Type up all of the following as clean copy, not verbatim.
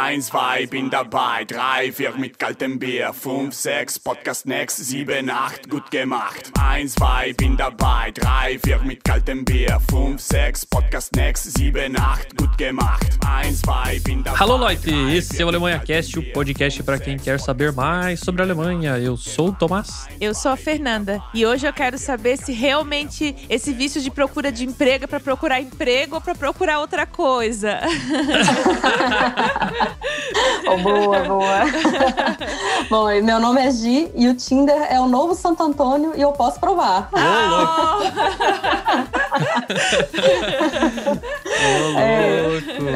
1, 2, bin dabei, 3, 4 mit kaltem Bier, 5, 6, Podcast next, 7, 8, gut gemacht. 1, 2, bin dabei, 3, 4 mit kaltem Bier, 5, 6, Podcast next, 7, 8, gut gemacht. 1, 2, bin dabei. Alô, Leute, esse é o Alemanha Cast, o podcast para quem quer saber mais sobre a Alemanha. Eu sou o Tomás. Eu sou a Fernanda e hoje eu quero saber se realmente esse vício de procura de emprego é para procurar emprego ou para procurar outra coisa. Oh, boa. Bom, meu nome é Gi e o Tinder é o novo Santo Antônio e eu posso provar.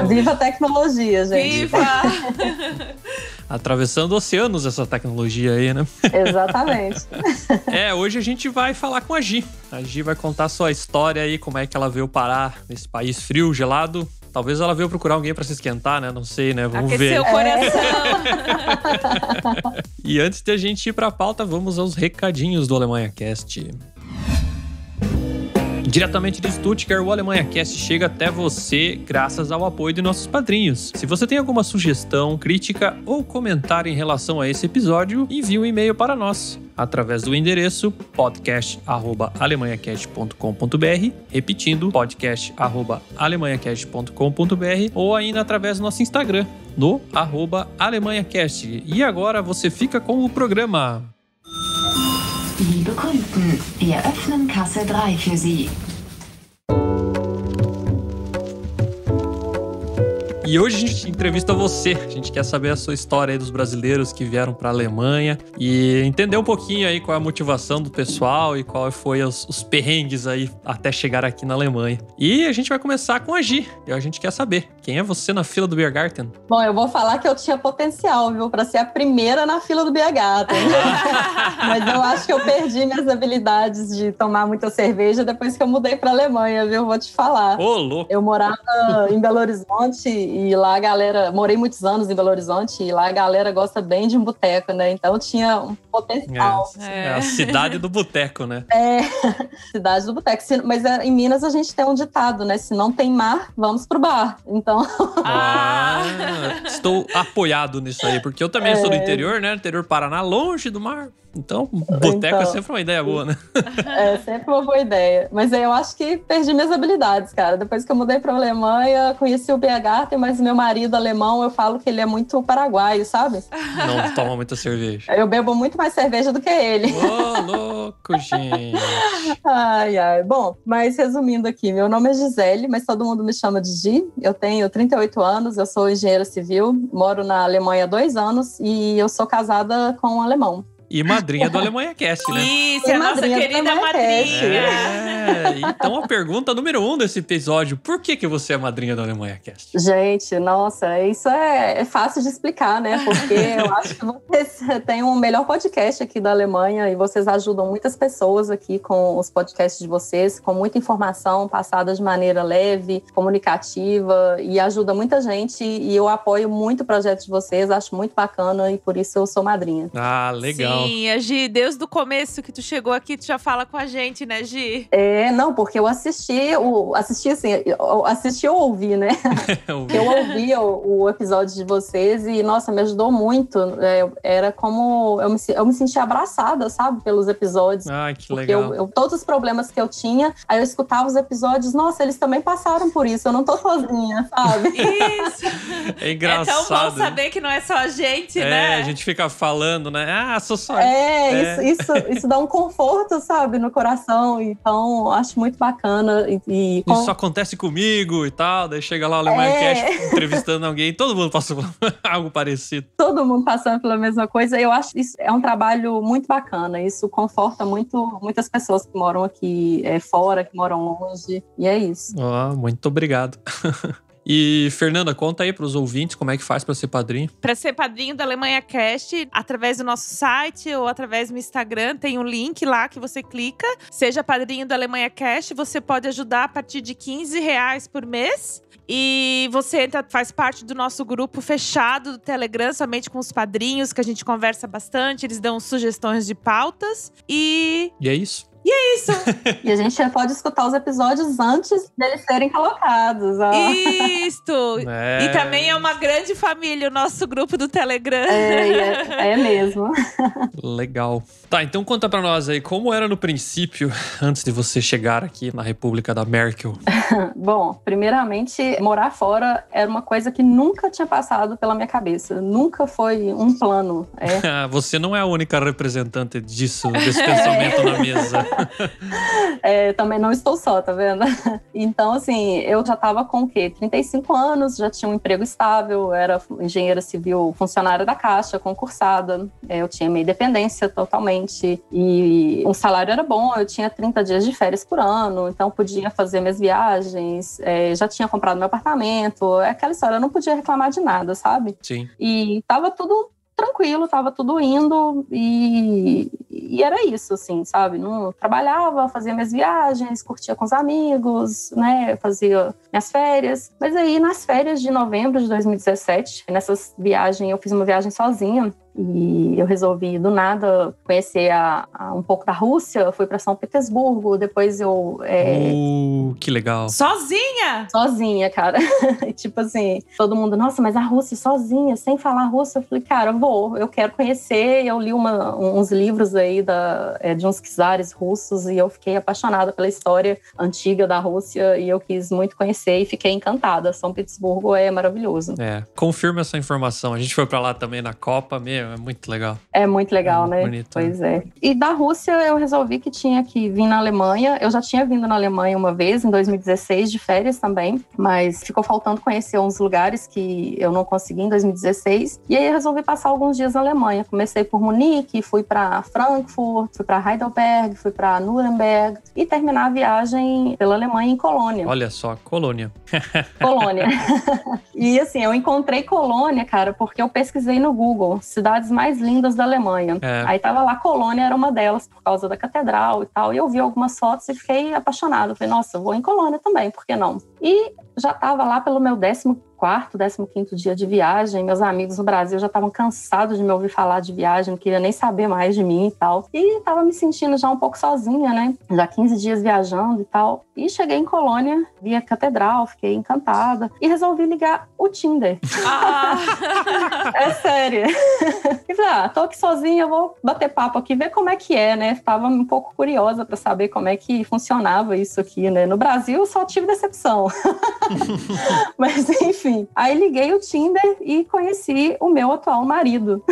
Viva a tecnologia, gente. Viva! Atravessando oceanos essa tecnologia aí, né? Exatamente. Hoje a gente vai falar com a Gi. A Gi vai contar sua história aí, como é que ela veio parar nesse país frio, gelado. Talvez ela veio procurar alguém pra se esquentar, né? Não sei, né? Vamos ver. Aquecer o coração. E antes de a gente ir pra pauta, vamos aos recadinhos do Alemanha Cast. Diretamente de Stuttgart, o Alemanha Cast chega até você graças ao apoio de nossos padrinhos. Se você tem alguma sugestão, crítica ou comentário em relação a esse episódio, envie um e-mail para nós através do endereço podcast@alemanhacast.com.br, repetindo, podcast@alemanhacast.com.br, ou ainda através do nosso Instagram, no @alemanhacast. E agora você fica com o programa. Liebe Kunden, wir öffnen Kasse 3 für Sie. E hoje a gente entrevista você. A gente quer saber a sua história aí dos brasileiros que vieram para a Alemanha e entender um pouquinho aí qual é a motivação do pessoal e qual foi os perrengues aí até chegar aqui na Alemanha. E a gente vai começar com a Gi. E a gente quer saber, quem é você na fila do Biergarten? Bom, eu vou falar que eu tinha potencial, viu? Pra ser a primeira na fila do Biergarten. Mas eu acho que eu perdi minhas habilidades de tomar muita cerveja depois que eu mudei pra Alemanha, viu? Vou te falar. Ô, louco! Eu morava em Belo Horizonte e lá a galera... Morei muitos anos em Belo Horizonte e lá a galera gosta bem de um boteco, né? Então tinha um potencial. É a cidade do boteco, né? Cidade do boteco. Mas em Minas a gente tem um ditado, né? Se não tem mar, vamos pro bar. Então... Estou apoiado nisso aí, porque eu também sou do interior, né? Interior Paraná, longe do mar. Então, boteco é sempre uma ideia boa, né? É sempre uma boa ideia. Mas eu acho que perdi minhas habilidades, cara. Depois que eu mudei pra Alemanha, conheci o Biergarten, mas meu marido alemão, eu falo que ele é muito paraguaio, sabe? Não toma muita cerveja. Eu bebo muito mais cerveja do que ele. Ô, louco, gente. Ai. Bom, mas resumindo aqui, meu nome é Gisele, mas todo mundo me chama de Gi. Eu tenho 38 anos, eu sou engenheira civil, moro na Alemanha há 2 anos e eu sou casada com um alemão. E madrinha do Alemanha Cast, né? Isso, é a nossa querida madrinha. Então a pergunta número 1 desse episódio, por que você é madrinha do Alemanha Cast? Gente, nossa, isso é fácil de explicar, né? Porque eu acho que vocês têm um melhor podcast aqui da Alemanha e vocês ajudam muitas pessoas aqui com os podcasts de vocês, com muita informação passada de maneira leve, comunicativa e ajuda muita gente e eu apoio muito o projeto de vocês, acho muito bacana e por isso eu sou madrinha. Ah, legal. Sim, a Gi, desde o começo que tu chegou aqui, tu já fala com a gente, né, Gi? Não, porque eu assisti ou ouvi, né? Eu ouvi o episódio de vocês e, nossa, me ajudou muito. Era como... Eu me senti abraçada, sabe? Pelos episódios. Ai, que porque legal. todos os problemas que eu tinha, aí eu escutava os episódios, nossa, eles também passaram por isso, eu não tô sozinha, sabe? Isso! É engraçado. É tão bom saber que não é só a gente, né? A gente fica falando, né? Sou só... Isso dá um conforto, sabe? No coração. Então, acho muito bacana. Isso acontece comigo e tal. Daí chega lá o Alemanha Cast entrevistando alguém. Todo mundo passou por algo parecido. Todo mundo passando pela mesma coisa. Eu acho que isso é um trabalho muito bacana. Isso conforta muitas pessoas que moram aqui fora, que moram longe. E é isso. Muito obrigado. E, Fernanda, conta aí pros ouvintes como é que faz pra ser padrinho. Pra ser padrinho da Alemanha Cast, através do nosso site ou através do Instagram, tem um link lá que você clica. Seja padrinho da Alemanha Cast, você pode ajudar a partir de R$15 por mês. E você faz parte do nosso grupo fechado do Telegram, somente com os padrinhos, que a gente conversa bastante. Eles dão sugestões de pautas. E é isso. E é isso. E a gente já pode escutar os episódios antes deles serem colocados. Ó. Isto! E também é uma grande família, o nosso grupo do Telegram. É mesmo. Legal. Tá, então conta pra nós aí, como era no princípio, antes de você chegar aqui na República da Merkel? Bom, primeiramente, morar fora era uma coisa que nunca tinha passado pela minha cabeça. Nunca foi um plano. Você não é a única representante desse pensamento na mesa. Também não estou só, tá vendo? Então, assim, eu já tava com o quê? 35 anos, já tinha um emprego estável, era engenheira civil, funcionária da Caixa, concursada. Eu tinha minha independência totalmente. E o salário era bom, eu tinha 30 dias de férias por ano, então podia fazer minhas viagens, já tinha comprado meu apartamento, aquela história, eu não podia reclamar de nada, sabe? Sim. E tava tudo tranquilo, tava tudo indo e era isso, assim, sabe? Não trabalhava, fazia minhas viagens, curtia com os amigos, né? Fazia minhas férias. Mas aí, nas férias de novembro de 2017, nessas viagens, eu fiz uma viagem sozinha. E eu resolvi, do nada, conhecer um pouco da Rússia. Fui para São Petersburgo, depois eu... que legal. Sozinha? Sozinha, cara. Tipo assim, todo mundo, nossa, mas a Rússia sozinha, sem falar russo. Eu falei, cara, eu quero conhecer. Eu li uns livros aí de uns czares russos e eu fiquei apaixonada pela história antiga da Rússia e eu quis muito conhecer e fiquei encantada. São Petersburgo é maravilhoso. Confirma essa informação. A gente foi para lá também na Copa mesmo. É muito legal. É muito legal, né? Bonito, pois é. E da Rússia eu resolvi que tinha que vir na Alemanha. Eu já tinha vindo na Alemanha uma vez, em 2016, de férias também. Mas ficou faltando conhecer uns lugares que eu não consegui em 2016. E aí eu resolvi passar alguns dias na Alemanha. Comecei por Munique, fui para Frankfurt, fui para Heidelberg, fui para Nuremberg. E terminar a viagem pela Alemanha em Colônia. Olha só, Colônia. Colônia. E assim, eu encontrei Colônia, cara, porque eu pesquisei no Google cidades mais lindas da Alemanha. Aí tava lá, Colônia era uma delas, por causa da catedral e tal. E eu vi algumas fotos e fiquei apaixonada. Falei, nossa, eu vou em Colônia também, por que não? E já tava lá pelo meu 14º, 15º dia de viagem. Meus amigos no Brasil já estavam cansados de me ouvir falar de viagem, não queria nem saber mais de mim e tal. E tava me sentindo já um pouco sozinha, né? Já 15 dias viajando e tal. E cheguei em Colônia, vi a catedral, fiquei encantada. E resolvi ligar o Tinder. É sério. E falei, tô aqui sozinha, eu vou bater papo aqui, ver como é que é, né? Tava um pouco curiosa pra saber como é que funcionava isso aqui, né? No Brasil, só tive decepção. Mas, enfim. Aí liguei o Tinder e conheci o meu atual marido.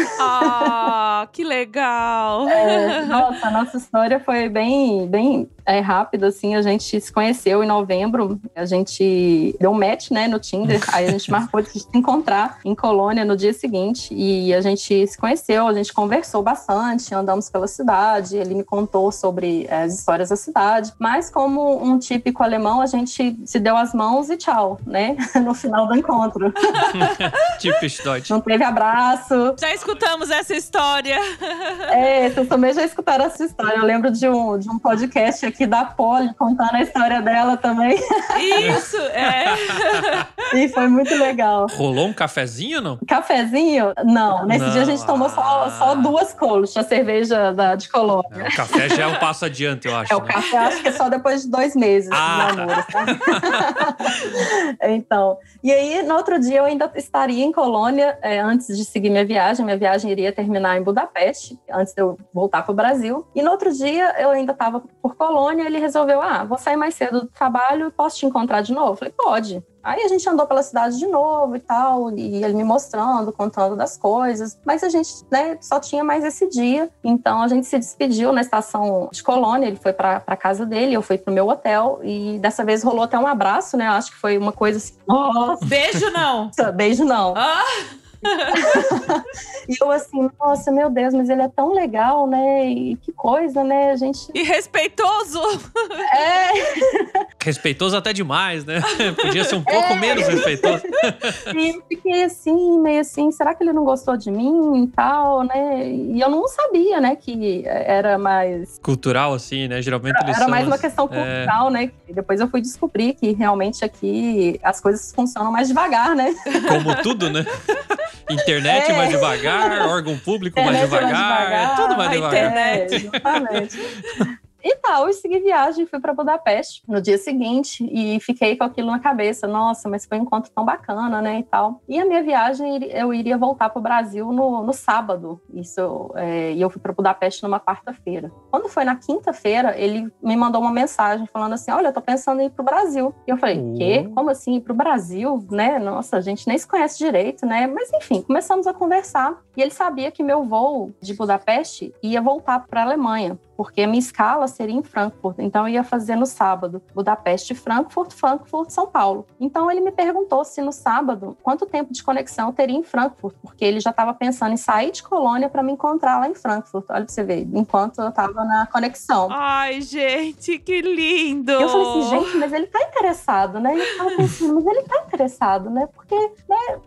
Que legal! Nossa, a nossa história foi bem rápida, assim. A gente se conheceu em novembro. A gente deu um match, né, no Tinder. Aí a gente marcou de se encontrar em Colônia no dia seguinte. E a gente se conheceu, a gente conversou bastante, andamos pela cidade. Ele me contou sobre as histórias da cidade. Mas como um típico alemão, a gente se deu as mãos e tchau, né? No final do encontro. Typisch Deutsch. Não teve abraço. Já escutamos essa história. Vocês também já escutaram essa história. Eu lembro de um podcast aqui da Polly contando a história dela também. Isso, E foi muito legal. Rolou um cafezinho, não? Cafezinho? Não. Nesse dia a gente tomou só 2 Kolsch, a cerveja de Colônia. O café já é um passo adiante, eu acho. O café acho que é só depois de 2 meses de namoro, sabe? Então, e aí no outro dia eu ainda estaria em Colônia antes de seguir minha viagem. Minha viagem iria terminar em Budapeste, antes de eu voltar para o Brasil. E no outro dia eu ainda estava por Colônia. Ele resolveu, vou sair mais cedo do trabalho, posso te encontrar de novo? Eu falei, pode. Aí a gente andou pela cidade de novo e tal, e ele me mostrando, contando das coisas. Mas a gente, né, só tinha mais esse dia. Então a gente se despediu na estação de Colônia, ele foi pra casa dele, eu fui pro meu hotel. E dessa vez rolou até um abraço, né? Eu acho que foi uma coisa assim... Nossa. Beijo não! Beijo não. E eu assim, nossa, meu Deus, mas ele é tão legal, né? E que coisa, né? A gente... E respeitoso! Respeitoso até demais, né? Podia ser um pouco menos respeitoso. E eu fiquei assim, meio assim, será que ele não gostou de mim e tal, né? E eu não sabia, né, que era mais... Cultural, assim, né? Geralmente eles era mais uma questão cultural, né? E depois eu fui descobrir que realmente aqui as coisas funcionam mais devagar, né? Como tudo, né? Internet mais devagar, órgão público mais devagar, é tudo mais devagar. Exatamente. E tal, eu segui viagem, fui para Budapeste no dia seguinte e fiquei com aquilo na cabeça. Nossa, mas foi um encontro tão bacana, né, e tal. E a minha viagem, eu iria voltar pro Brasil no sábado. E eu fui para Budapeste numa quarta-feira. Quando foi na quinta-feira, ele me mandou uma mensagem falando assim, olha, eu tô pensando em ir pro Brasil. E eu falei, quê? Como assim ir pro Brasil? Né? Nossa, a gente nem se conhece direito, né? Mas enfim, começamos a conversar. E ele sabia que meu voo de Budapeste ia voltar para a Alemanha, porque a minha escala seria em Frankfurt. Então, eu ia fazer no sábado Budapeste, Frankfurt, São Paulo. Então, ele me perguntou se no sábado, quanto tempo de conexão eu teria em Frankfurt, porque ele já estava pensando em sair de Colônia para me encontrar lá em Frankfurt. Olha pra você ver, enquanto eu estava na conexão. Ai, gente, que lindo! E eu falei assim, gente, mas ele tá interessado, né? E eu tava pensando, mas ele tá interessado, né? Porque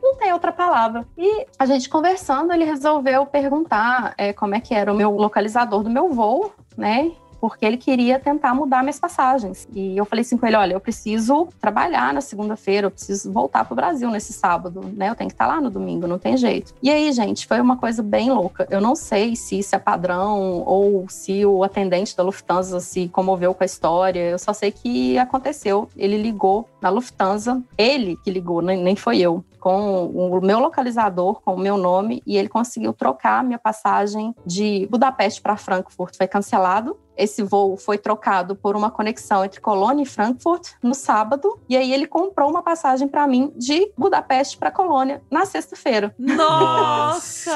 não tem outra palavra. E a gente conversando, ele resolveu perguntar como é que era o meu localizador do meu voo, né? Porque ele queria tentar mudar minhas passagens. E eu falei assim com ele, olha, eu preciso trabalhar na segunda-feira, eu preciso voltar pro Brasil nesse sábado, né? Eu tenho que estar lá no domingo, não tem jeito. E aí, gente, foi uma coisa bem louca. Eu não sei se isso é padrão ou se o atendente da Lufthansa se comoveu com a história. Eu só sei que aconteceu. Ele ligou na Lufthansa, ele que ligou, nem foi eu, com o meu localizador, com o meu nome, e ele conseguiu trocar minha passagem de Budapeste para Frankfurt. Foi cancelado. Esse voo foi trocado por uma conexão entre Colônia e Frankfurt no sábado, e aí ele comprou uma passagem para mim de Budapeste para Colônia na sexta-feira. Nossa!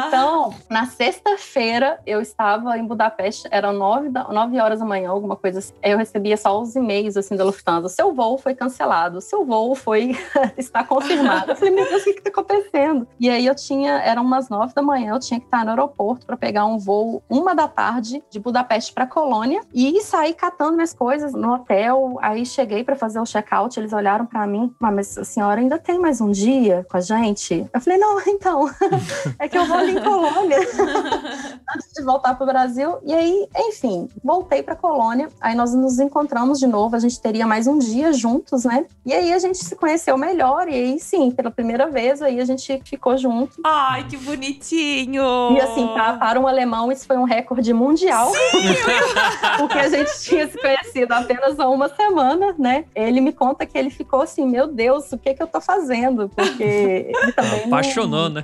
Então, na sexta-feira, eu estava em Budapeste, eram 9 horas da manhã, alguma coisa assim. Eu recebia só os e-mails assim, da Lufthansa. Seu voo foi cancelado, seu voo está confirmado. Eu falei, meu Deus, o que está acontecendo? E aí eram umas 9 da manhã, eu tinha que estar no aeroporto para pegar um voo 1 da tarde de Budapeste para Colônia e saí catando minhas coisas no hotel. Aí cheguei para fazer o check-out, eles olharam para mim, mas a senhora ainda tem mais um dia com a gente? Eu falei, não, então, é que eu vou ali em Colônia antes de voltar pro Brasil. E aí, enfim, voltei para Colônia, aí nós nos encontramos de novo, a gente teria mais um dia juntos, né? E aí a gente se conheceu melhor, e aí sim, pela primeira vez, aí a gente ficou junto. Ai, que bonitinho! E assim, para um alemão, isso foi um recorde mundial. Sim! Porque a gente tinha se conhecido apenas há uma semana, né? Ele me conta que ele ficou assim, meu Deus, o que eu tô fazendo? Porque ele também apaixonou, né?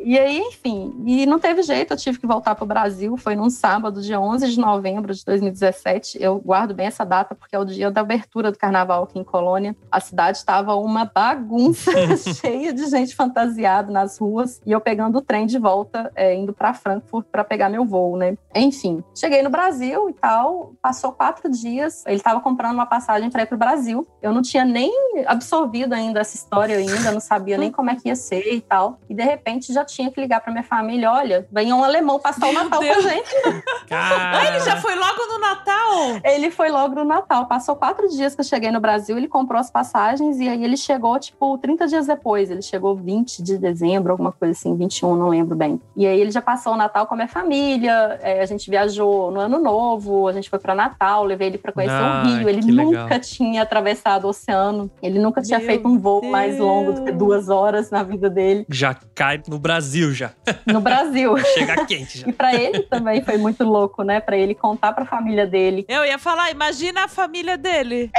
E aí, enfim, e não teve jeito, eu tive que voltar pro Brasil, foi num sábado, dia 11 de novembro de 2017, eu guardo bem essa data, porque é o dia da abertura do carnaval aqui em Colônia. A cidade estava uma bagunça, cheia de gente fantasiada nas ruas, e eu pegando o trem de volta, indo pra Frankfurt para pegar meu voo, né? Enfim, cheguei no Brasil e tal, passou 4 dias, ele estava comprando uma passagem para ir pro Brasil. Eu não tinha nem absorvido ainda essa história não sabia nem como é que ia ser e tal. E de repente já tinha que ligar pra minha família, olha, vem um alemão passar o Natal com a gente. Ele já foi logo no Natal? Ele foi logo no Natal. Passou 4 dias que eu cheguei no Brasil, ele comprou as passagens e aí ele chegou, 30 dias depois. Ele chegou 20 de dezembro, alguma coisa assim, 21, não lembro bem. E aí ele já passou o Natal com a minha família, a gente viajou no Ano Novo, a gente foi pra Natal, levei ele pra conhecer o Rio. Ele nunca tinha atravessado o oceano, ele nunca tinha feito um voo mais longo do que 2 horas na vida dele. Já cai no Brasil, já. No Brasil. Chega quente já. E pra ele também foi muito louco, né? Pra ele contar pra família dele. Eu ia falar, imagina a família dele.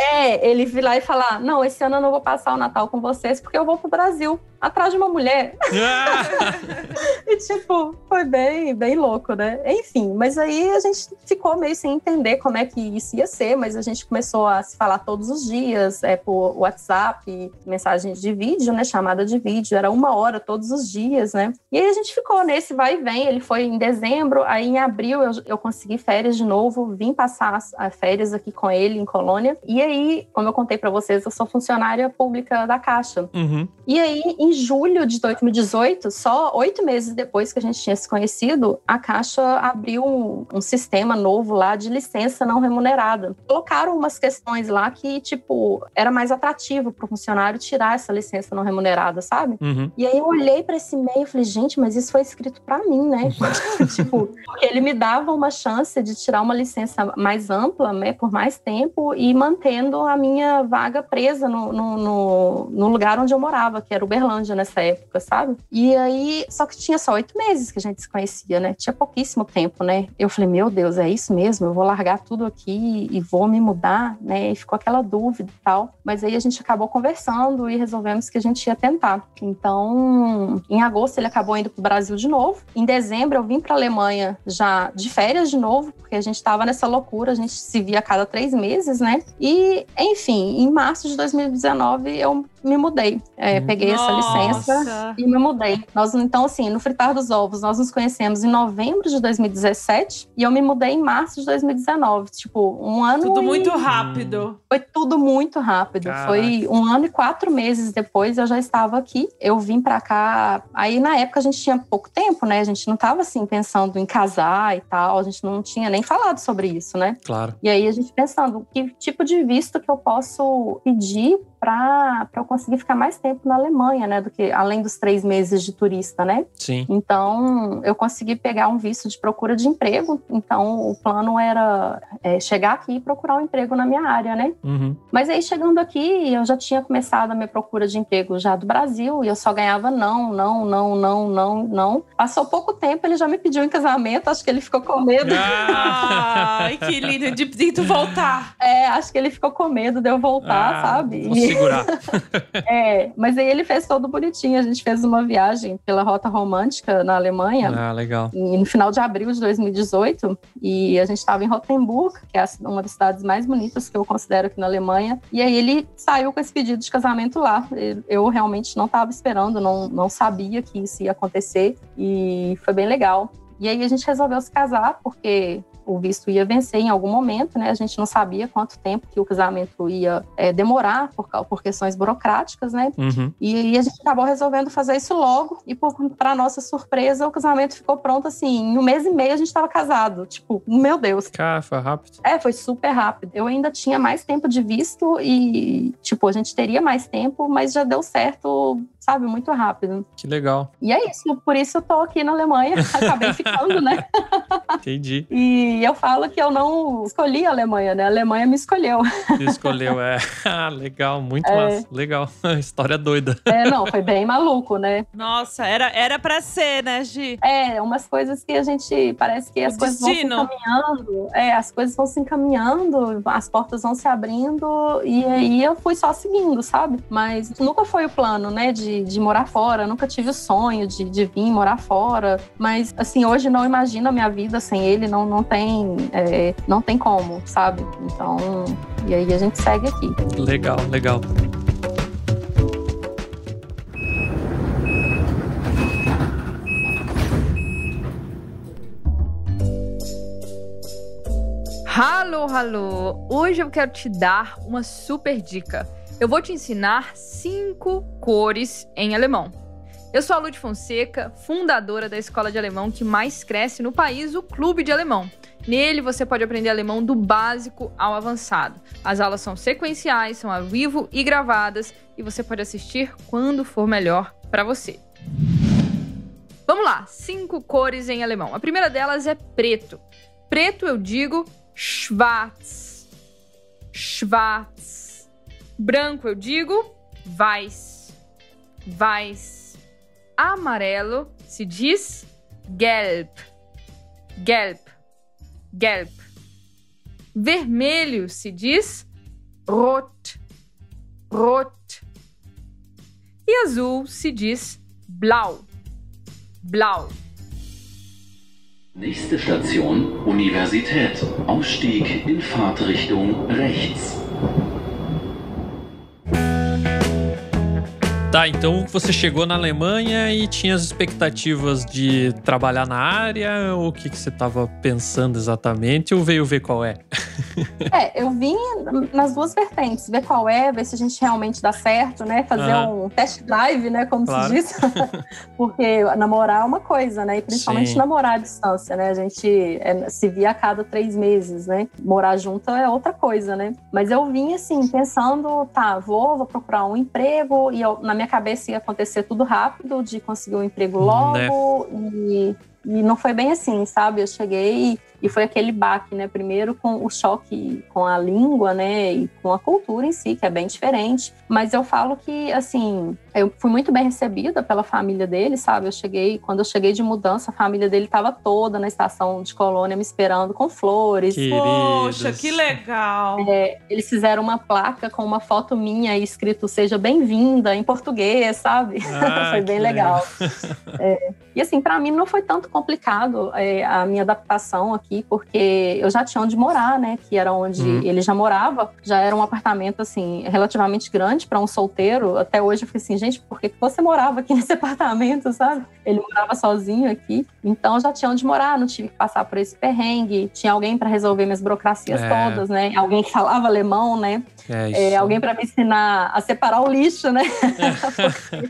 Ele vir lá e falar, não, esse ano eu não vou passar o Natal com vocês porque eu vou pro Brasil, atrás de uma mulher. E foi bem louco, né? Enfim, mas aí a gente ficou meio sem entender como é que isso ia ser, mas a gente começou a se falar todos os dias, por WhatsApp, mensagens de vídeo, né? Chamada de vídeo, era 1 hora todos os dias, né? E aí a gente ficou nesse vai e vem, ele foi em dezembro, aí em abril eu consegui férias de novo, vim passar as férias aqui com ele em Colônia, e aí, como eu contei pra vocês, eu sou funcionária pública da Caixa. Uhum. E aí, em julho de 2018, só 8 meses depois que a gente tinha se conhecido, a Caixa abriu um sistema novo lá de licença não remunerada. Colocaram umas questões lá que, era mais atrativo pro funcionário tirar essa licença não remunerada, sabe? Uhum. E aí eu olhei pra esse e-mail e falei, gente, mas isso foi escrito pra mim, né? Porque ele me dava uma chance de tirar uma licença mais ampla, né, por mais tempo e mantendo a minha vaga presa no lugar onde eu morava, que era Uberlândia. Uberlândia nessa época, sabe? E aí, só que tinha só 8 meses que a gente se conhecia, né? Tinha pouquíssimo tempo, né? Eu falei, meu Deus, é isso mesmo? Eu vou largar tudo aqui e vou me mudar, né? E ficou aquela dúvida e tal. Mas aí a gente acabou conversando e resolvemos que a gente ia tentar. Então, em agosto ele acabou indo pro Brasil de novo. Em dezembro eu vim pra Alemanha já de férias de novo, porque a gente tava nessa loucura, a gente se via a cada 3 meses, né? E, enfim, em março de 2019 eu me mudei. Peguei essa licença e me mudei. Então, assim, no Fritar dos Ovos, nós nos conhecemos em novembro de 2017 e eu me mudei em março de 2019. Tipo, um ano. Tudo muito rápido. Foi tudo muito rápido. Caraca. Foi 1 ano e 4 meses depois eu já estava aqui. Eu vim pra cá. Aí, na época, a gente tinha pouco tempo, né? A gente não tava, assim, pensando em casar e tal. A gente não tinha nem falado sobre isso, né? Claro. E aí, a gente pensando, que tipo de visto que eu posso pedir para eu conseguir ficar mais tempo na Alemanha, né? Do que além dos 3 meses de turista, né? Sim. Então, eu consegui pegar um visto de procura de emprego. Então, o plano era chegar aqui e procurar um emprego na minha área, né? Uhum. Mas aí, chegando aqui, eu já tinha começado a minha procura de emprego já do Brasil e eu só ganhava não. Passou pouco tempo, ele já me pediu em casamento. Acho que ele ficou com medo. Ai, que lindo de tu voltar. Acho que ele ficou com medo de eu voltar, sabe? Vou segurar. Mas aí ele fez todo bonitinho. A gente fez uma viagem pela Rota Romântica na Alemanha. Legal. No final de abril de 2018. E a gente estava em Rotenburg, que é uma das cidades mais bonitas que eu considero aqui na Alemanha. E aí ele saiu com esse pedido de casamento lá. Eu realmente não estava esperando, não sabia que isso ia acontecer. E foi bem legal. E aí a gente resolveu se casar, porque o visto ia vencer em algum momento, né? A gente não sabia quanto tempo que o casamento ia demorar por questões burocráticas, né? Uhum. E aí a gente acabou resolvendo fazer isso logo. E para nossa surpresa, o casamento ficou pronto assim. Em 1 mês e meio a gente estava casado. Tipo, meu Deus. Cara, foi rápido. Foi super rápido. Eu ainda tinha mais tempo de visto e, tipo, a gente teria mais tempo, mas já deu certo, sabe, muito rápido. Que legal. E é isso. Por isso eu tô aqui na Alemanha. Acabei ficando, né? Entendi. E eu falo que eu não escolhi a Alemanha, né? A Alemanha me escolheu. Você escolheu, legal, muito massa. Legal. História doida. Não, foi bem maluco, né? Nossa, era pra ser, né, Gi? Umas coisas que a gente... Parece que as coisas vão se encaminhando. As coisas vão se encaminhando, as portas vão se abrindo. E aí eu fui só seguindo, sabe? Mas nunca foi o plano, né? De morar fora. Nunca tive o sonho de vir morar fora. Mas, assim, hoje não imagino a minha vida sem ele. Não tem como, sabe? Então, e aí a gente segue aqui. Legal. Alô! Hoje eu quero te dar uma super dica. Eu vou te ensinar 5 cores em alemão. Eu sou a Lud Fonseca, fundadora da escola de alemão que mais cresce no país, o Clube de Alemão. Nele você pode aprender alemão do básico ao avançado. As aulas são sequenciais, são ao vivo e gravadas e você pode assistir quando for melhor para você. Vamos lá, 5 cores em alemão. A primeira delas é preto. Preto eu digo schwarz. Schwarz. Branco eu digo weiß. Weiß. Amarelo se diz gelb. Gelb. Gelb. Vermelho se diz rot. Rot. E azul se diz blau. Blau. Nächste Station, Universität. Ausstieg in Fahrtrichtung rechts. Tá, então você chegou na Alemanha e tinha as expectativas de trabalhar na área? Ou o que você estava pensando exatamente? Ou veio ver qual é? Eu vim nas duas vertentes. Ver qual ver se a gente realmente dá certo, né? Fazer um test drive, né? Como se diz. Porque namorar é uma coisa, né? E principalmente namorar à distância, né? A gente se via a cada 3 meses, né? Morar junto é outra coisa, né? Mas eu vim, assim, pensando, vou procurar um emprego. E na minha cabeça ia acontecer tudo rápido, de conseguir um emprego logo. E não foi bem assim, sabe? Eu cheguei E foi aquele baque, né? Primeiro com o choque com a língua, né? E com a cultura em si, que é bem diferente. Mas eu falo que, assim, eu fui muito bem recebida pela família dele, sabe? Quando eu cheguei de mudança, a família dele estava toda na estação de Colônia me esperando com flores. Poxa, que legal! Eles fizeram uma placa com uma foto minha e escrito "Seja bem-vinda" em português, sabe? Foi bem legal. E assim, para mim não foi tanto complicado a minha adaptação aqui, porque eu já tinha onde morar, né? Que era onde ele já morava. Já era um apartamento, assim, relativamente grande para um solteiro. Até hoje eu fiquei assim, gente, por que você morava aqui nesse apartamento, sabe? Ele morava sozinho aqui. Então eu já tinha onde morar, não tive que passar por esse perrengue. Tinha alguém para resolver minhas burocracias todas, né? Alguém que falava alemão, né? Alguém para me ensinar a separar o lixo, né?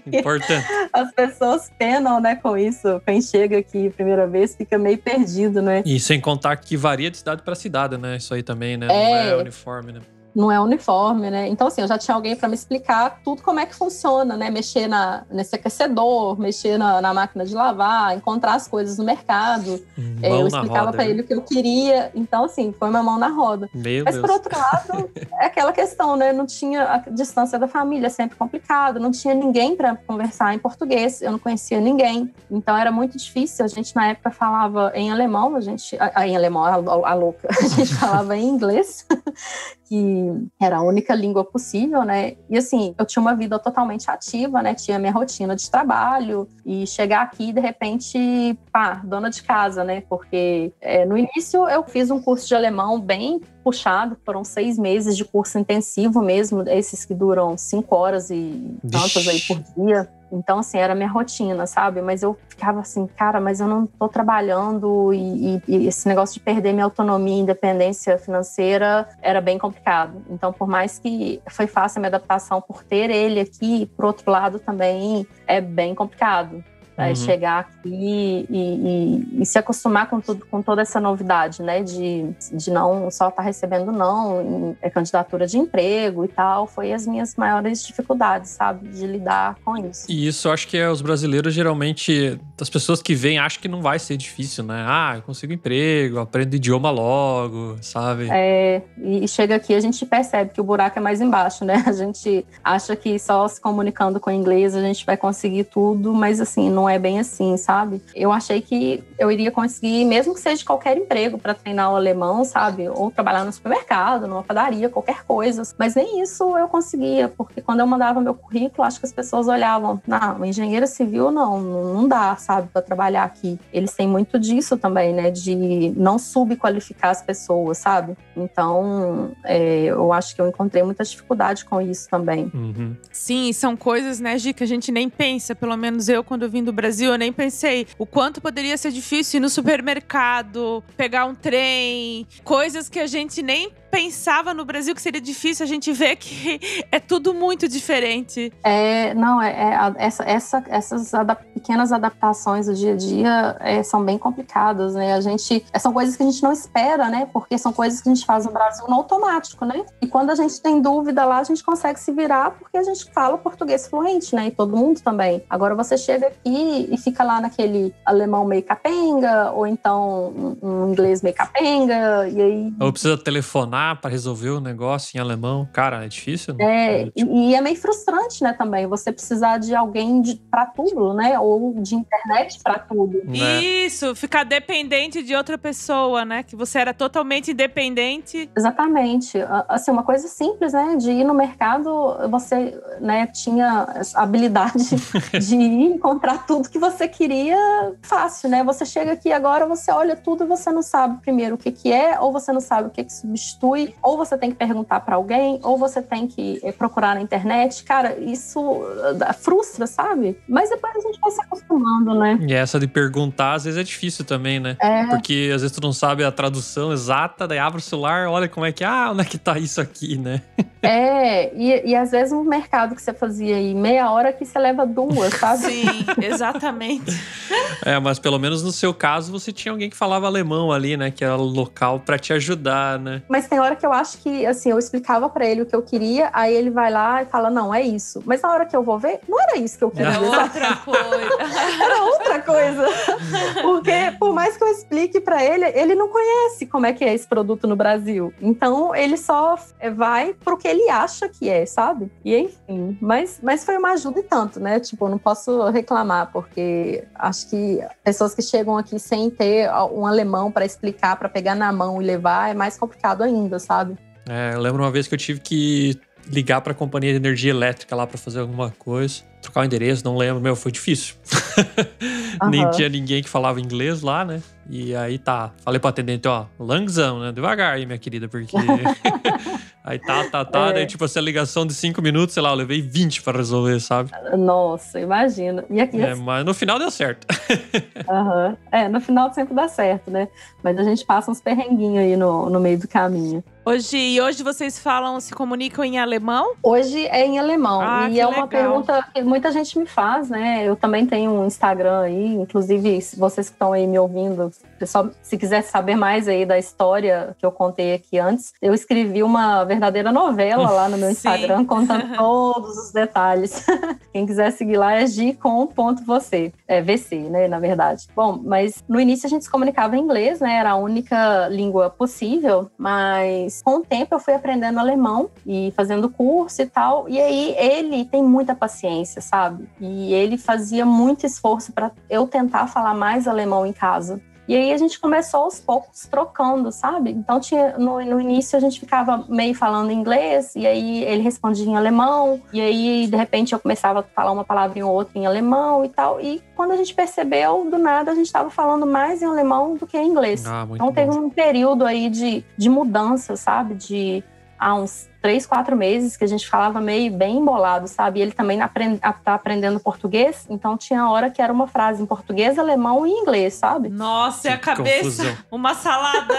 Importante. As pessoas penam, né, com isso. Quem chega aqui a primeira vez fica meio perdido, né? E sem contar que varia de cidade para cidade, né? Isso aí também, né? Não é uniforme, né? Não é uniforme, né? Então, assim, eu já tinha alguém para me explicar tudo como é que funciona, né? Mexer nesse aquecedor, mexer na máquina de lavar, encontrar as coisas no mercado. Eu explicava para ele o que eu queria. Então, assim, foi uma mão na roda. Mas, por outro lado, é aquela questão, né? Não tinha a distância da família, sempre complicado. Não tinha ninguém para conversar em português. Eu não conhecia ninguém. Então, era muito difícil. A gente, na época, falava em alemão. Em alemão, a louca. A gente falava em inglês. Que era a única língua possível, né? E assim, eu tinha uma vida totalmente ativa, né? Tinha minha rotina de trabalho e chegar aqui, de repente, dona de casa, né? Porque no início eu fiz um curso de alemão bem puxado, foram 6 meses de curso intensivo mesmo, esses que duram 5 horas e tantas aí por dia. Então, assim, era a minha rotina, sabe? Mas eu ficava assim, cara, mas eu não tô trabalhando e esse negócio de perder minha autonomia e independência financeira era bem complicado. Então, por mais que foi fácil a minha adaptação por ter ele aqui, por outro lado também é bem complicado. Chegar aqui e se acostumar com toda essa novidade, né? De não só estar recebendo candidatura de emprego e tal. Foi as minhas maiores dificuldades, sabe? De lidar com isso. E isso eu acho que os brasileiros, geralmente, as pessoas que vêm acham que não vai ser difícil, né? Eu consigo emprego, aprendo idioma logo, sabe? E chega aqui, a gente percebe que o buraco é mais embaixo, né? A gente acha que só se comunicando com o inglês a gente vai conseguir tudo, mas assim, não é bem assim, sabe? Eu achei que eu iria conseguir, mesmo que seja qualquer emprego para treinar o alemão, sabe? Ou trabalhar no supermercado, numa padaria, qualquer coisa. Mas nem isso eu conseguia, porque quando eu mandava meu currículo, acho que as pessoas olhavam, não, engenheiro civil não dá, sabe, para trabalhar aqui. Eles têm muito disso também, né? De não subqualificar as pessoas, sabe? Então, eu acho que eu encontrei muita dificuldade com isso também. Sim, são coisas, né, Gi, que a gente nem pensa. Pelo menos eu, quando eu vim do Brasil, eu nem pensei o quanto poderia ser difícil ir no supermercado, pegar um trem, coisas que a gente nem pensava no Brasil que seria difícil, a gente vê que é tudo muito diferente. Essas pequenas adaptações do dia a dia são bem complicadas, né? São coisas que a gente não espera, né? Porque são coisas que a gente faz no Brasil no automático, né? E quando a gente tem dúvida lá, a gente consegue se virar porque a gente fala português fluente, né? E todo mundo também. Agora você chega aqui e fica lá naquele alemão meio capenga, ou então um inglês meio capenga, e aí... Ou precisa telefonar para resolver o negócio em alemão. Cara, é difícil, né? E é meio frustrante, né, também. Você precisar de alguém para tudo, né? Ou de internet para tudo. Isso, ficar dependente de outra pessoa, né? Que você era totalmente independente. Exatamente. Assim, uma coisa simples, né? De ir no mercado, você, né, tinha a habilidade de ir encontrar tudo que você queria fácil, né? Você chega aqui agora, você olha tudo e você não sabe primeiro o que é, ou você não sabe o que substitui, ou você tem que perguntar para alguém, ou você tem que procurar na internet. Cara, isso frustra, sabe? Mas depois a gente vai se acostumando, né? E essa de perguntar, às vezes é difícil também, né? Porque às vezes tu não sabe a tradução exata, daí abre o celular, olha como é que... onde é que tá isso aqui, né? E às vezes um mercado que você fazia aí meia hora que você leva 2, sabe? Sim, exatamente. Mas pelo menos no seu caso, você tinha alguém que falava alemão ali, né? Que era local pra te ajudar, né? Mas tem hora que eu acho que, assim, eu explicava pra ele o que eu queria, aí ele vai lá e fala, não, é isso. Mas na hora que eu vou ver, não era isso que eu queria. É outra coisa. Era outra coisa. Porque, por mais que eu explique pra ele, ele não conhece como é que é esse produto no Brasil. Então, ele só vai pro que ele acha que é, sabe? E enfim, mas foi uma ajuda e tanto, né? Tipo, eu não posso reclamar, porque acho que pessoas que chegam aqui sem ter um alemão pra explicar, pra pegar na mão e levar, é mais complicado ainda, sabe? Eu lembro uma vez que eu tive que ligar pra companhia de energia elétrica lá pra fazer alguma coisa, trocar o endereço, não lembro. Foi difícil. Nem tinha ninguém que falava inglês lá, né? E aí falei pro atendente, langsam, né? Devagar aí, minha querida, porque... Aí daí tipo assim, a ligação de 5 minutos, sei lá, eu levei 20 pra resolver, sabe? Nossa, imagina. E aqui, mas no final deu certo. No final sempre dá certo, né? Mas a gente passa uns perrenguinhos aí no meio do caminho. Hoje vocês se comunicam em alemão? Hoje é em alemão. E é uma legal. pergunta que muita gente me faz, né? Eu também tenho um Instagram aí, inclusive, se vocês que estão aí me ouvindo, pessoal, se quiser saber mais aí da história que eu contei aqui antes, eu escrevi uma verdadeira novela lá no meu Instagram, contando todos os detalhes. Quem quiser seguir lá é gicom.você. É VC, né, na verdade. Bom, mas no início a gente se comunicava em inglês, né? Era a única língua possível, mas com o tempo eu fui aprendendo alemão e fazendo curso e tal. E aí ele tem muita paciência, sabe? E ele fazia muito esforço para eu tentar falar mais alemão em casa. E aí a gente começou aos poucos trocando, sabe? Então no início a gente ficava meio falando inglês, e aí ele respondia em alemão, e aí de repente eu começava a falar uma palavrinha ou outra em alemão e tal. E quando a gente percebeu, do nada a gente estava falando mais em alemão do que em inglês. Então teve um período aí de mudança, sabe? Há uns 3, 4 meses que a gente falava meio bem embolado, sabe? E ele também tá aprendendo português, então tinha hora que era uma frase em português, alemão e inglês, sabe? Nossa, e a cabeça, confusão. Uma salada.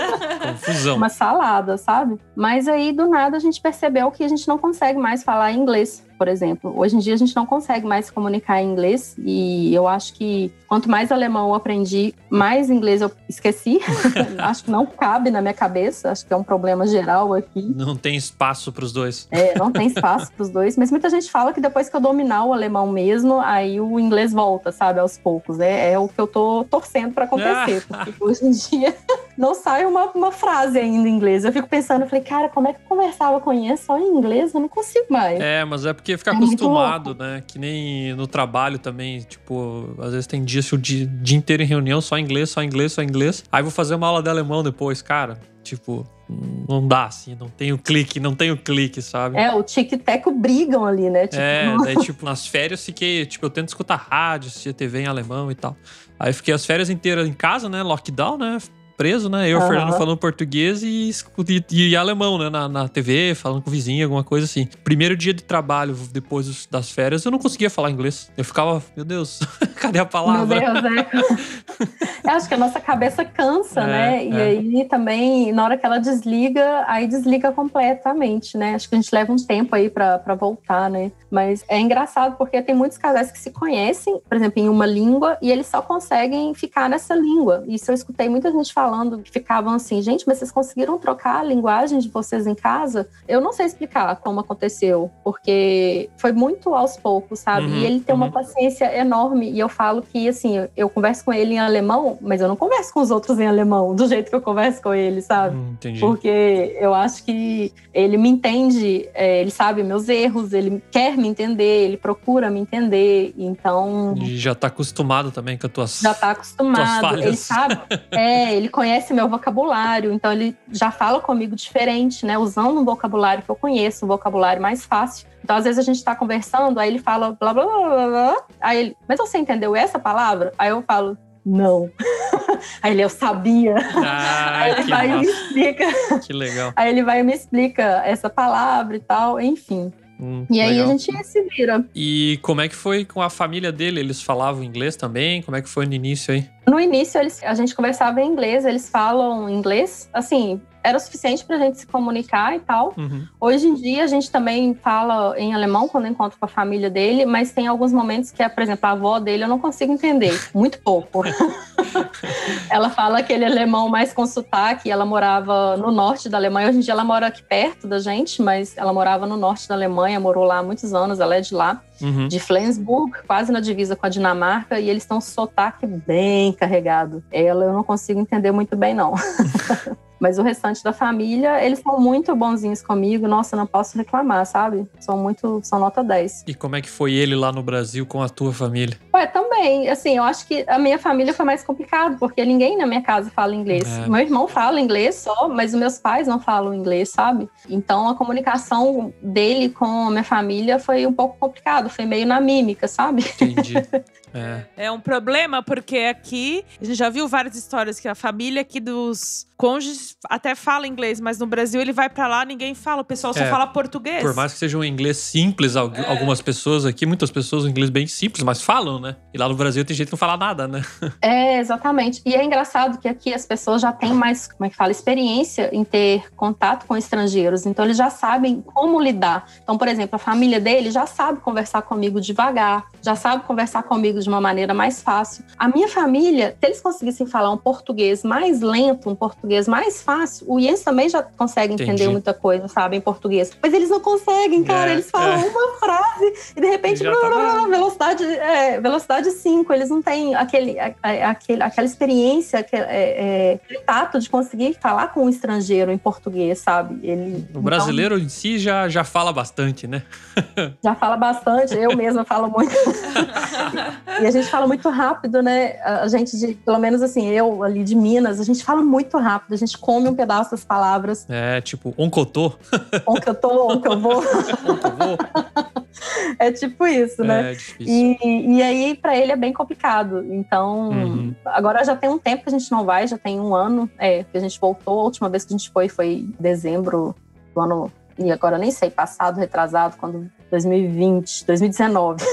Confusão. Uma salada, sabe? Mas aí, do nada, a gente percebeu que a gente não consegue mais falar inglês, por exemplo. Hoje em dia, a gente não consegue mais se comunicar em inglês, e eu acho que quanto mais alemão eu aprendi, mais inglês eu esqueci. Acho que não cabe na minha cabeça, acho que é um problema geral aqui. Não tem espaço pros dois. Não tem espaço pros dois, mas muita gente fala que depois que eu dominar o alemão mesmo, aí o inglês volta, sabe, aos poucos. É o que eu tô torcendo pra acontecer, porque hoje em dia não sai uma frase ainda em inglês. Eu fico pensando, eu falei, cara, como é que eu conversava com ele só em inglês? Eu não consigo mais. Mas é porque fica acostumado, né? Que nem no trabalho também, tipo, às vezes tem dias que o dia inteiro em reunião, só inglês, só inglês, só inglês. Aí vou fazer uma aula de alemão depois, cara, tipo... Não dá, assim, não tem o clique, sabe? O tic-tac brigam ali, né? Tipo... daí, tipo, nas férias fiquei, tipo, eu tento escutar rádio, assistir TV em alemão e tal. Aí fiquei as férias inteiras em casa, né? Lockdown, né? Preso, né? Eu e o Fernando falando português e alemão, né? Na TV, falando com o vizinho, alguma coisa assim. Primeiro dia de trabalho, depois das férias, eu não conseguia falar inglês. Eu ficava, meu Deus, cadê a palavra? Meu Deus, Eu acho que a nossa cabeça cansa, né? E aí também, na hora que ela desliga, aí desliga completamente, né? Acho que a gente leva um tempo aí pra voltar, né? Mas é engraçado porque tem muitos casais que se conhecem, por exemplo, em uma língua, e eles só conseguem ficar nessa língua. Isso eu escutei muita gente falando, que ficavam assim, gente, mas vocês conseguiram trocar a linguagem de vocês em casa? Eu não sei explicar como aconteceu, porque foi muito aos poucos, sabe? E ele tem uma paciência enorme, e eu falo que, assim, eu converso com ele em alemão, mas eu não converso com os outros em alemão, do jeito que eu converso com ele, sabe? Entendi. Porque eu acho que ele me entende, ele sabe meus erros, ele quer me entender, ele procura me entender, então... E já tá acostumado também com as tuas Já tá acostumado, ele sabe, ele conhece meu vocabulário, então ele já fala comigo diferente, né, usando um vocabulário que eu conheço, um vocabulário mais fácil. Então, às vezes a gente tá conversando, aí ele fala blá, blá, blá, blá, blá, aí ele, mas você entendeu essa palavra? Aí eu falo, não. Aí ele, eu sabia. Aí ele vai e me explica. Que legal. Aí ele vai e me explica essa palavra e tal, enfim. E aí legal. A gente se vira. E como é que foi com a família dele? Eles falavam inglês também? Como é que foi no início aí? No início, a gente conversava em inglês, eles falam inglês, assim, era o suficiente pra gente se comunicar e tal. Hoje em dia, a gente também fala em alemão quando eu encontro com a família dele, mas tem alguns momentos que, por exemplo, a avó dele eu não consigo entender, muito pouco. Ela fala aquele alemão mais com sotaque. Ela morava no norte da Alemanha. Hoje em dia ela mora aqui perto da gente, mas ela morava no norte da Alemanha, morou lá há muitos anos, ela é de lá. De Flensburg, quase na divisa com a Dinamarca, e eles têm um sotaque bem carregado. Ela eu não consigo entender muito bem, não. Mas o restante da família, eles são muito bonzinhos comigo. Nossa, não posso reclamar, sabe? São nota 10. E como é que foi ele lá no Brasil com a tua família? Ué, também. Assim, eu acho que a minha família foi mais complicado, porque ninguém na minha casa fala inglês. Meu irmão fala inglês só, mas os meus pais não falam inglês, sabe? Então, a comunicação dele com a minha família foi um pouco complicado. Foi meio na mímica, sabe? Entendi. É um problema, porque aqui a gente já viu várias histórias que a família aqui dos cônjuges até fala inglês, mas no Brasil ele vai pra lá, ninguém fala, o pessoal só fala português. Por mais que seja um inglês simples, algumas pessoas aqui, muitas pessoas um inglês bem simples, mas falam, né? E lá no Brasil tem gente que não fala nada, né? Exatamente. E é engraçado que aqui as pessoas já têm mais, experiência em ter contato com estrangeiros, então eles já sabem como lidar. Então, por exemplo, a família dele já sabe conversar comigo devagar, já sabe conversar comigo de uma maneira mais fácil. A minha família, se eles conseguissem falar um português mais lento, um português mais fácil, o Jens também já consegue entender muita coisa, sabe, em português. Mas eles não conseguem, cara. Eles falam uma frase e de repente, velocidade 5. Eles não têm aquela experiência, aquele tato de conseguir falar com um estrangeiro em português, sabe? O brasileiro em si já fala bastante, né? Já fala bastante. Eu mesma falo muito. E a gente fala muito rápido, né? A gente, pelo menos assim, eu ali de Minas, a gente fala muito rápido. A gente come um pedaço das palavras. Tipo, oncotô. Oncotô, oncovô. É tipo isso, né? É difícil. E aí, pra ele, é bem complicado. Então, agora já tem um tempo que a gente não vai, já tem um ano que a gente voltou. A última vez que a gente foi em dezembro do ano... E agora nem sei, passado, retrasado, 2019.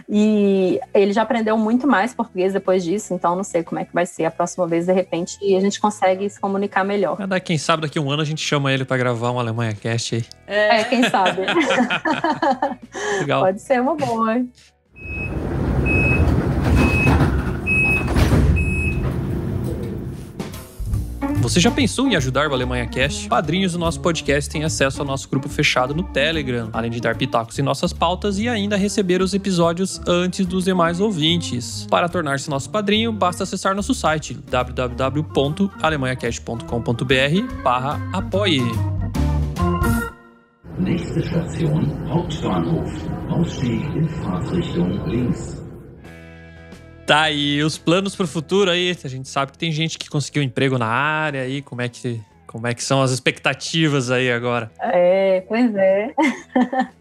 E ele já aprendeu muito mais português depois disso, então não sei como é que vai ser a próxima vez, de repente, e a gente consegue se comunicar melhor. Quem sabe daqui a um ano a gente chama ele pra gravar um Alemanha Cast aí. Quem sabe. Legal. Pode ser uma boa, hein? Você já pensou em ajudar o Alemanha Cast? Padrinhos do nosso podcast têm acesso ao nosso grupo fechado no Telegram, além de dar pitacos em nossas pautas e ainda receber os episódios antes dos demais ouvintes. Para tornar-se nosso padrinho, basta acessar nosso site www.alemanhacast.com.br/apoie. Nächste Station, Hauptbahnhof. Ausstieg in Fahrtrichtung links. Tá, e os planos pro futuro aí? A gente sabe que tem gente que conseguiu emprego na área aí, como é que são as expectativas aí agora? Pois é.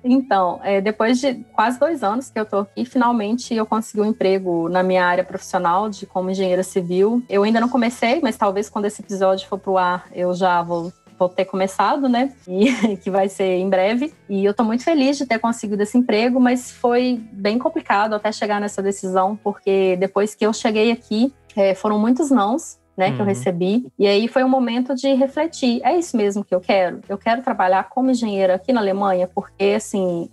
Então, depois de quase 2 anos que eu tô aqui, finalmente eu consegui um emprego na minha área profissional como engenheira civil. Eu ainda não comecei, mas talvez quando esse episódio for pro ar, eu já vou ter começado, né? E que vai ser em breve. E eu tô muito feliz de ter conseguido esse emprego, mas foi bem complicado até chegar nessa decisão, porque depois que eu cheguei aqui, foram muitos nãos, né, que eu recebi. E aí foi um momento de refletir. É isso mesmo que eu quero? Eu quero trabalhar como engenheira aqui na Alemanha, porque, assim,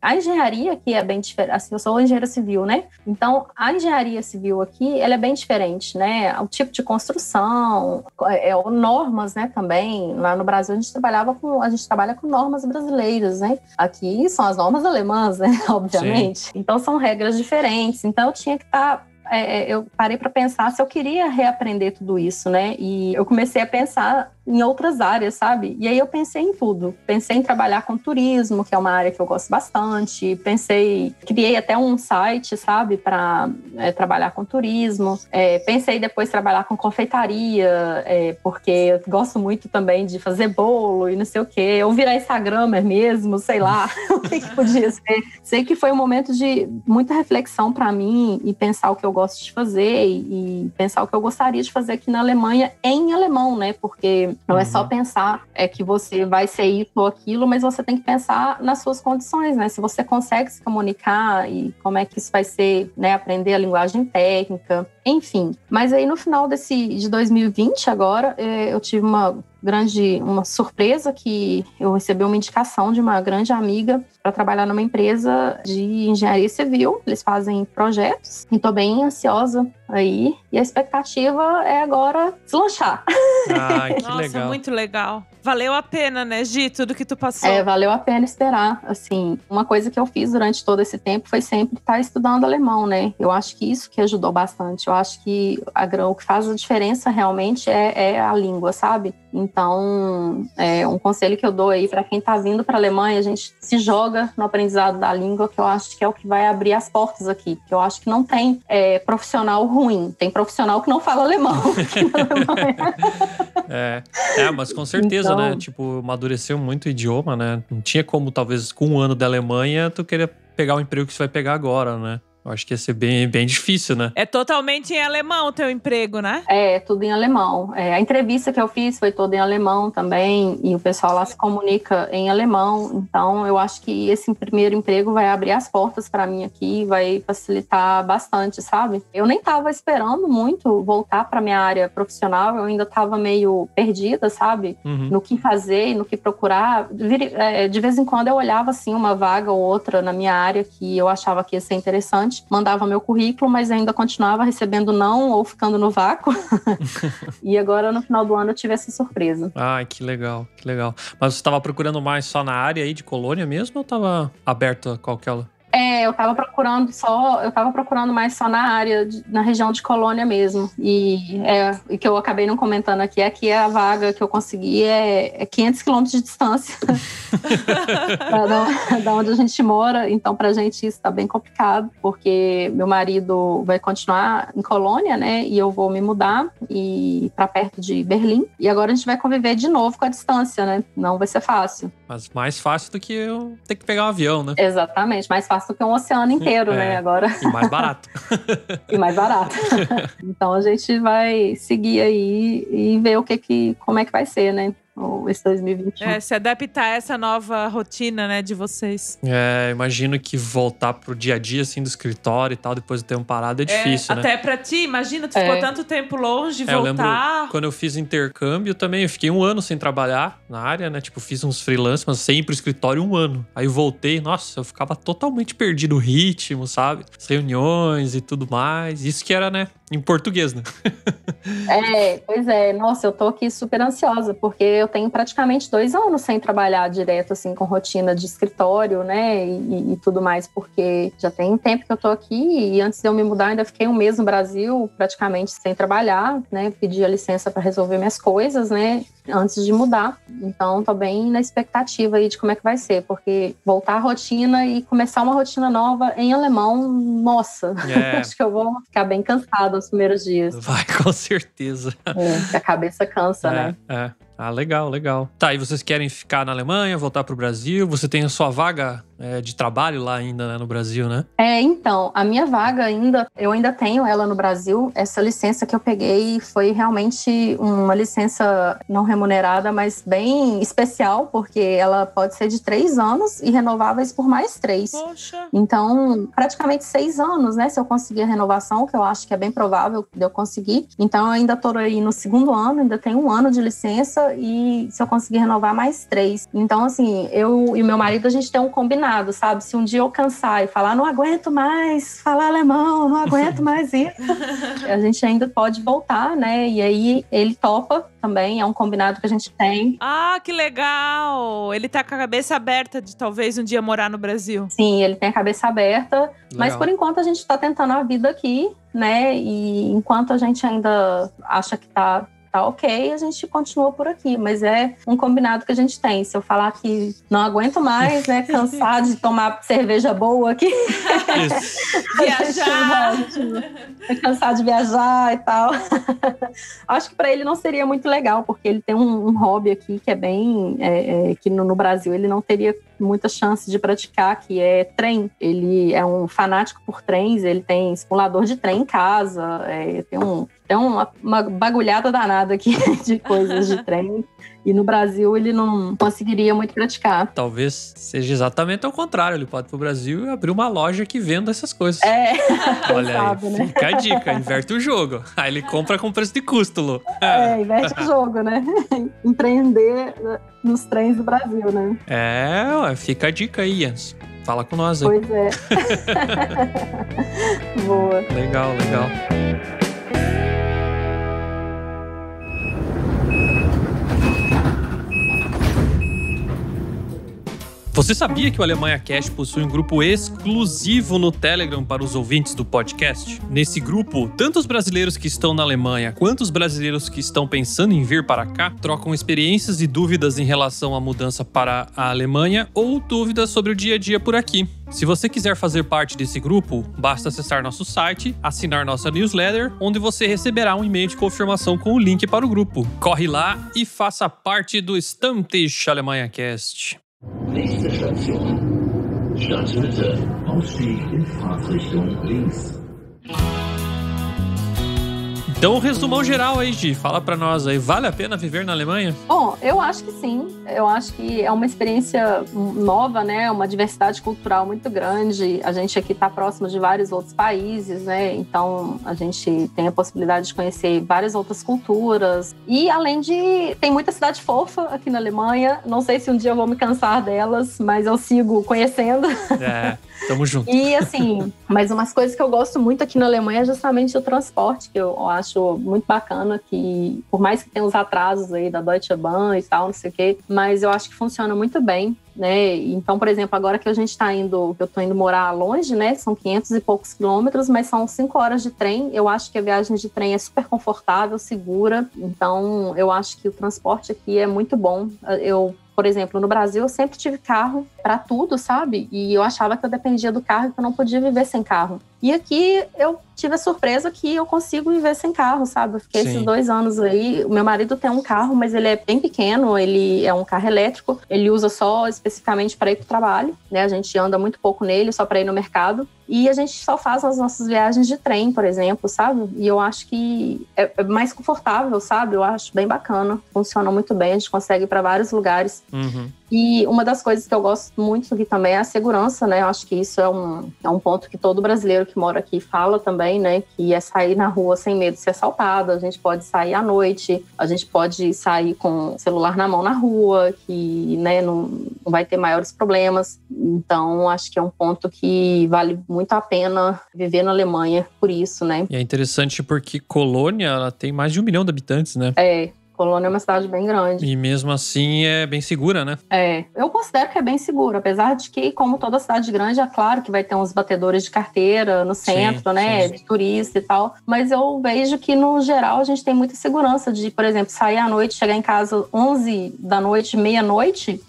a engenharia aqui é bem diferente. Assim, eu sou engenheira civil, né? Então, a engenharia civil aqui, ela é bem diferente, né? O tipo de construção, normas, né, também. Lá no Brasil, a gente trabalha com normas brasileiras, né? Aqui são as normas alemãs, né? Obviamente. Sim. Então, são regras diferentes. Então, eu tinha que estar... eu parei para pensar se eu queria reaprender tudo isso, né? E eu comecei a pensar em outras áreas, sabe? E aí eu pensei em tudo. Pensei em trabalhar com turismo, que é uma área que eu gosto bastante. Criei até um site, sabe? Para trabalhar com turismo. Pensei depois em trabalhar com confeitaria, porque eu gosto muito também de fazer bolo e não sei o quê. Ou virar instagramer mesmo, sei lá. O que podia ser. Sei que foi um momento de muita reflexão para mim e pensar o que eu gosto de fazer e pensar o que eu gostaria de fazer aqui na Alemanha em alemão, né? Porque não é só pensar que você vai ser isso ou aquilo, mas você tem que pensar nas suas condições, né? Se você consegue se comunicar e como é que isso vai ser, né? Aprender a linguagem técnica, enfim. Mas aí no final de 2020 agora, eu tive uma uma surpresa que eu recebi uma indicação de uma grande amiga para trabalhar numa empresa de engenharia civil. Eles fazem projetos e tô bem ansiosa aí. E a expectativa é agora deslanchar. Ah, que Nossa, legal. muito legal. Valeu a pena, né, Gi, tudo que tu passou. Valeu a pena esperar. Assim, uma coisa que eu fiz durante todo esse tempo foi sempre estar estudando alemão, né? Eu acho que isso que ajudou bastante. Eu acho que o que faz a diferença realmente é a língua, sabe? Então, um conselho que eu dou aí para quem tá vindo para a Alemanha, a gente se joga no aprendizado da língua, que eu acho que é o que vai abrir as portas aqui. Porque eu acho que não tem profissional ruim, tem profissional que não fala alemão aqui na Alemanha. Mas com certeza, Então, né? Tipo, amadureceu muito o idioma, né? Não tinha como, talvez, com 1 ano da Alemanha, tu querer pegar o emprego que você vai pegar agora, né? Eu acho que ia ser bem, bem difícil, né? É totalmente em alemão o teu emprego, né? Tudo em alemão. A entrevista que eu fiz foi toda em alemão também, e o pessoal lá se comunica em alemão. Então, eu acho que esse primeiro emprego vai abrir as portas para mim aqui, vai facilitar bastante, sabe? Eu nem estava esperando muito voltar para minha área profissional, eu ainda estava meio perdida, sabe? No que fazer e no que procurar. De vez em quando eu olhava, assim, uma vaga ou outra na minha área que eu achava que ia ser interessante, mandava meu currículo, mas ainda continuava recebendo não ou ficando no vácuo. E agora, no final do ano, eu tive essa surpresa. Ah, que legal, que legal. Mas você estava procurando mais só na área aí de Colônia mesmo ou estava aberto a qualquer... Eu tava procurando mais só na área, na região de Colônia mesmo. E que eu acabei não comentando aqui, é que a vaga que eu consegui é 500 quilômetros de distância da onde a gente mora. Então, pra gente isso tá bem complicado, porque meu marido vai continuar em Colônia, né? E eu vou me mudar pra perto de Berlim. E agora a gente vai conviver de novo com a distância, né? Não vai ser fácil. Mas mais fácil do que eu ter que pegar um avião, né? Exatamente, mais fácil do que um oceano inteiro, né? Agora. E mais barato. E mais barato. Então a gente vai seguir aí e ver como é que vai ser, né? Esse 2021. Se adaptar a essa nova rotina, né, de vocês. Imagino que voltar pro dia a dia, assim, do escritório e tal, depois do tempo parado, é difícil, né? Até pra ti, imagina, tu ficou tanto tempo longe, voltar. Eu lembro, quando eu fiz intercâmbio também, eu fiquei 1 ano sem trabalhar na área, né? Tipo, fiz uns freelance, mas sem ir pro escritório 1 ano. Aí eu voltei, nossa, eu ficava totalmente perdido no ritmo, sabe? As reuniões e tudo mais. Isso que era, né? Em português, né? Pois é. Nossa, eu tô aqui super ansiosa, porque eu tenho praticamente 2 anos sem trabalhar direto, assim, com rotina de escritório, né? E tudo mais, porque já tem tempo que eu tô aqui e antes de eu me mudar, ainda fiquei 1 mês no Brasil, praticamente sem trabalhar, né? Pedi a licença para resolver minhas coisas, né? Antes de mudar. Então, tô bem na expectativa aí de como é que vai ser, porque voltar à rotina e começar uma rotina nova em alemão, nossa, acho que eu vou ficar bem cansada nos primeiros dias. Vai, com certeza. Porque a cabeça cansa, né? Ah, legal, legal. Tá, e vocês querem ficar na Alemanha, voltar pro Brasil? Você tem a sua vaga de trabalho lá ainda, né, no Brasil, né? Então, a minha vaga eu ainda tenho ela no Brasil. Essa licença que eu peguei foi realmente uma licença não remunerada, mas bem especial, porque ela pode ser de 3 anos e renováveis por mais 3. Poxa! Então, praticamente 6 anos, né, se eu conseguir a renovação, que eu acho que é bem provável de eu conseguir. Então, eu ainda tô aí no 2º ano, ainda tenho 1 ano de licença e se eu conseguir renovar mais 3. Então, assim, eu e meu marido, a gente tem um combinado, sabe? Se um dia eu cansar e falar, não aguento mais falar alemão, não aguento mais isso, a gente ainda pode voltar, né? E aí ele topa também, é um combinado que a gente tem. Ah, que legal! Ele tá com a cabeça aberta de talvez um dia morar no Brasil. Sim, ele tem a cabeça aberta, Legal. Mas por enquanto a gente tá tentando a vida aqui, né? E enquanto a gente ainda acha que tá ok, a gente continua por aqui, mas é um combinado que a gente tem. Se eu falar que não aguento mais, né, cansar de tomar cerveja boa aqui, viajar, cansar de viajar e tal. Acho que para ele não seria muito legal, porque ele tem um hobby aqui que é bem, que no Brasil ele não teria muita chance de praticar, que é trem. Ele é um fanático por trens, ele tem simulador de trem em casa, tem Tem uma bagulhada danada aqui de coisas de trem. E no Brasil ele não conseguiria muito praticar. Talvez seja exatamente ao contrário. Ele pode ir pro Brasil e abrir uma loja que venda essas coisas. Olha sabe, aí, né? fica a dica, inverte o jogo. Aí ele compra com preço de custo, Lu. Inverte o jogo, né? Empreender nos trens do Brasil, né? Fica a dica aí, Jens. Fala com nós aí. Pois é. Boa. Legal. Você sabia que o Alemanha Cast possui um grupo exclusivo no Telegram para os ouvintes do podcast? Nesse grupo, tanto os brasileiros que estão na Alemanha quanto os brasileiros que estão pensando em vir para cá trocam experiências e dúvidas em relação à mudança para a Alemanha ou dúvidas sobre o dia a dia por aqui. Se você quiser fazer parte desse grupo, basta acessar nosso site, assinar nossa newsletter, onde você receberá um e-mail de confirmação com o link para o grupo. Corre lá e faça parte do Stammtisch Alemanha Cast. Nächste Station. Stadtmitte. Ausstieg in Fahrtrichtung links. Então, um resumão geral aí, Gi. Fala pra nós aí. Vale a pena viver na Alemanha? Bom, eu acho que sim. Eu acho que é uma experiência nova, né? Uma diversidade cultural muito grande. A gente aqui tá próximo de vários outros países, né? Então, a gente tem a possibilidade de conhecer várias outras culturas. E, além de... Tem muita cidade fofa aqui na Alemanha. Não sei se um dia eu vou me cansar delas, mas eu sigo conhecendo. Tamo junto. E, assim, mas umas coisas que eu gosto muito aqui na Alemanha é justamente o transporte, que eu acho muito bacana, que por mais que tenha os atrasos aí da Deutsche Bahn e tal, não sei o quê, mas eu acho que funciona muito bem, né? Então, por exemplo, agora que a gente tá indo, que eu tô indo morar longe, né? São 500 e poucos quilômetros, mas são 5 horas de trem. Eu acho que a viagem de trem é super confortável, segura. Então, eu acho que o transporte aqui é muito bom. Por exemplo, no Brasil, eu sempre tive carro para tudo, sabe? E eu achava que eu dependia do carro e que eu não podia viver sem carro. E aqui eu tive a surpresa que eu consigo viver sem carro, sabe? Eu fiquei esses 2 anos aí. O meu marido tem um carro, mas ele é bem pequeno, ele é um carro elétrico. Ele usa só especificamente para ir para o trabalho, né? A gente anda muito pouco nele, só para ir no mercado. E a gente só faz as nossas viagens de trem, por exemplo, sabe? E eu acho que é mais confortável, sabe? Eu acho bem bacana. Funciona muito bem, a gente consegue ir para vários lugares. Uhum. E uma das coisas que eu gosto muito aqui também é a segurança, né? Eu acho que isso é um ponto que todo brasileiro que mora aqui fala também, né? Que é sair na rua sem medo de ser assaltado. A gente pode sair à noite, a gente pode sair com o celular na mão na rua, que, né, não vai ter maiores problemas. Então, acho que é um ponto que vale muito a pena viver na Alemanha por isso, né? E é interessante porque Colônia, ela tem mais de 1 milhão de habitantes, né? Colônia é uma cidade bem grande. E mesmo assim é bem segura, né? Eu considero que é bem seguro, apesar de que, como toda cidade grande, é claro que vai ter uns batedores de carteira no centro, né? Sim. De turista e tal. Mas eu vejo que, no geral, a gente tem muita segurança de, por exemplo, sair à noite, chegar em casa 11 da noite, meia-noite.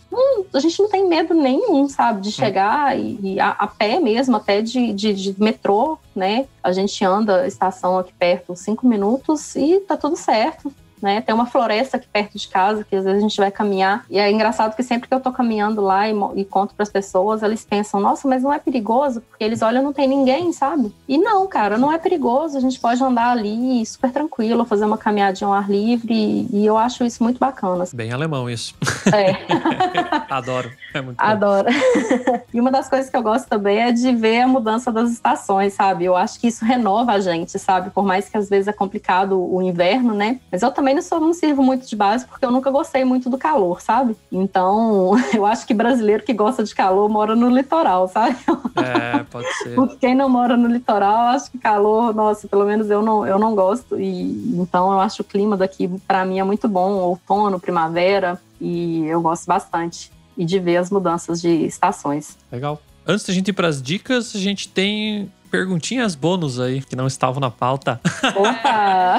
A gente não tem medo nenhum, sabe? De chegar e a pé mesmo, até de metrô, né? A gente anda a estação aqui perto 5 minutos e tá tudo certo. Né? Tem uma floresta aqui perto de casa que às vezes a gente vai caminhar e é engraçado que sempre que eu tô caminhando lá e conto para as pessoas, eles pensam, nossa, mas não é perigoso? Porque eles olham, não tem ninguém, sabe? E não, cara, não é perigoso, a gente pode andar ali super tranquilo, fazer uma caminhadinha ao ar livre e eu acho isso muito bacana. Bem alemão isso. Adoro. É muito Adoro. E uma das coisas que eu gosto também é de ver a mudança das estações, sabe? Eu acho que isso renova a gente, sabe? Por mais que às vezes é complicado o inverno, né? Mas eu também não sirvo muito de base porque eu nunca gostei muito do calor, sabe? Então, eu acho que brasileiro que gosta de calor mora no litoral, sabe? Pode ser. Porque quem não mora no litoral, acho que calor, nossa, pelo menos eu não gosto. E então eu acho o clima daqui, pra mim, é muito bom. Outono, primavera, e eu gosto bastante. E de ver as mudanças de estações. Legal. Antes da gente ir pras dicas, a gente tem perguntinhas bônus aí, que não estavam na pauta. Opa!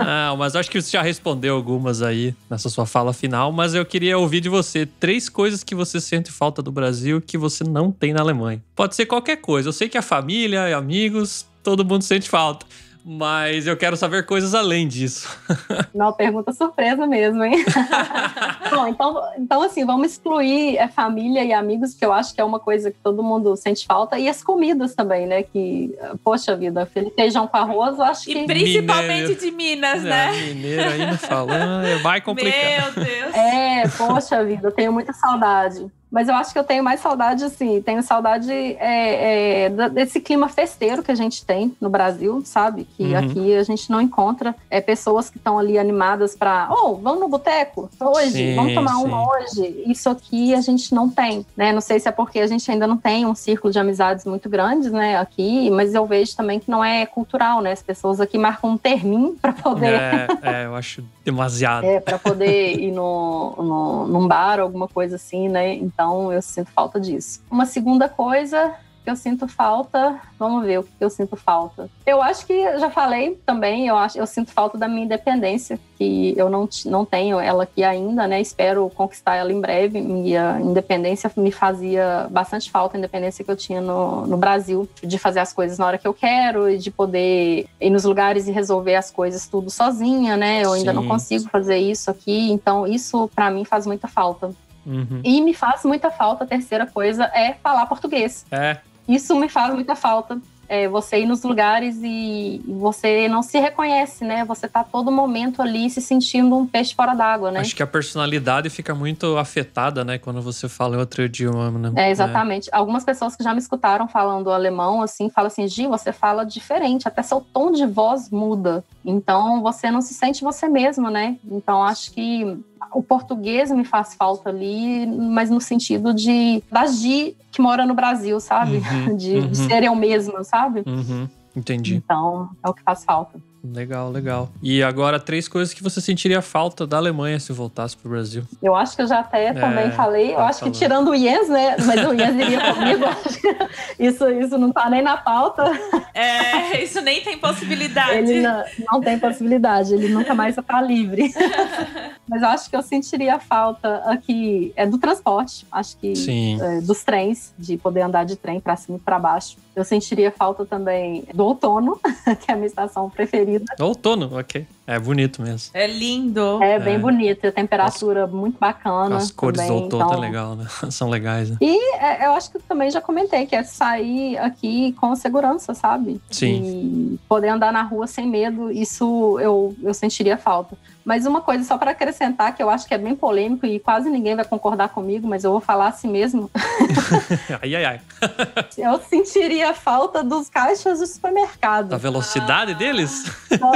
Não, mas acho que você já respondeu algumas aí nessa sua fala final, mas eu queria ouvir de você 3 coisas que você sente falta do Brasil que você não tem na Alemanha. Pode ser qualquer coisa. Eu sei que a família, amigos, todo mundo sente falta. Mas eu quero saber coisas além disso. Não, pergunta surpresa mesmo, hein? Bom, então assim, vamos excluir família e amigos, que eu acho que é uma coisa que todo mundo sente falta. E as comidas também, né? Que, poxa vida, feijão com arroz, eu acho que... E principalmente Mineiro. de Minas, né? Mineiro ainda falando, é mais complicado. Meu Deus. Poxa vida, eu tenho muita saudade. Mas eu acho que eu tenho mais saudade, assim, tenho saudade desse clima festeiro que a gente tem no Brasil, sabe? Que aqui a gente não encontra pessoas que estão ali animadas para, vamos no boteco hoje, Sim, vamos tomar uma hoje. Isso aqui a gente não tem, né? Não sei se é porque a gente ainda não tem um círculo de amizades muito grandes, né, aqui, mas eu vejo também que não é cultural, né? As pessoas aqui marcam um terminho para poder... eu acho demasiado. para poder ir num bar, alguma coisa assim, né? Então, eu sinto falta disso. Uma segunda coisa que eu sinto falta, vamos ver o que eu sinto falta. Eu acho que, já falei também, eu sinto falta da minha independência, que eu não tenho ela aqui ainda, né? Espero conquistar ela em breve. Minha independência me fazia bastante falta, a independência que eu tinha no Brasil, de fazer as coisas na hora que eu quero e de poder ir nos lugares e resolver as coisas tudo sozinha, né? Eu ainda não consigo fazer isso aqui, então isso pra mim faz muita falta. E me faz muita falta, a terceira coisa é falar português. Isso me faz muita falta. Você ir nos lugares e você não se reconhece, né? Você tá todo momento ali se sentindo um peixe fora d'água, né? Acho que a personalidade fica muito afetada, né? Quando você fala em outro idioma, né? Exatamente. Algumas pessoas que já me escutaram falando alemão, assim, falam assim, Gi, você fala diferente, até seu tom de voz muda. Então, você não se sente você mesmo, né? Então, acho que o português me faz falta ali, mas no sentido da Gi que mora no Brasil, sabe? De ser eu mesma, sabe? Entendi. Então, é o que faz falta. Legal, legal. E agora, 3 coisas que você sentiria falta da Alemanha se voltasse pro Brasil. Eu acho que eu já até também falei. Eu acho que tirando o Jens, né? Mas o Jens iria comigo. Isso não tá nem na pauta. Isso nem tem possibilidade. Ele não tem possibilidade. Ele nunca mais tá livre. Mas eu acho que eu sentiria falta aqui do transporte. Acho que dos trens, de poder andar de trem pra cima e pra baixo. Eu sentiria falta também do outono, que é a minha estação preferida. Outono, ok. É bonito mesmo. É lindo. É bem bonito. A temperatura muito bacana. As cores também, do outono é legal, né? São legais, né? E eu acho que também já comentei, que é sair aqui com segurança, sabe? Sim. E poder andar na rua sem medo, isso eu sentiria falta. Mas uma coisa só para acrescentar, que eu acho que é bem polêmico e quase ninguém vai concordar comigo, mas eu vou falar assim mesmo. Ai. Eu sentiria falta dos caixas do supermercado. Da velocidade deles?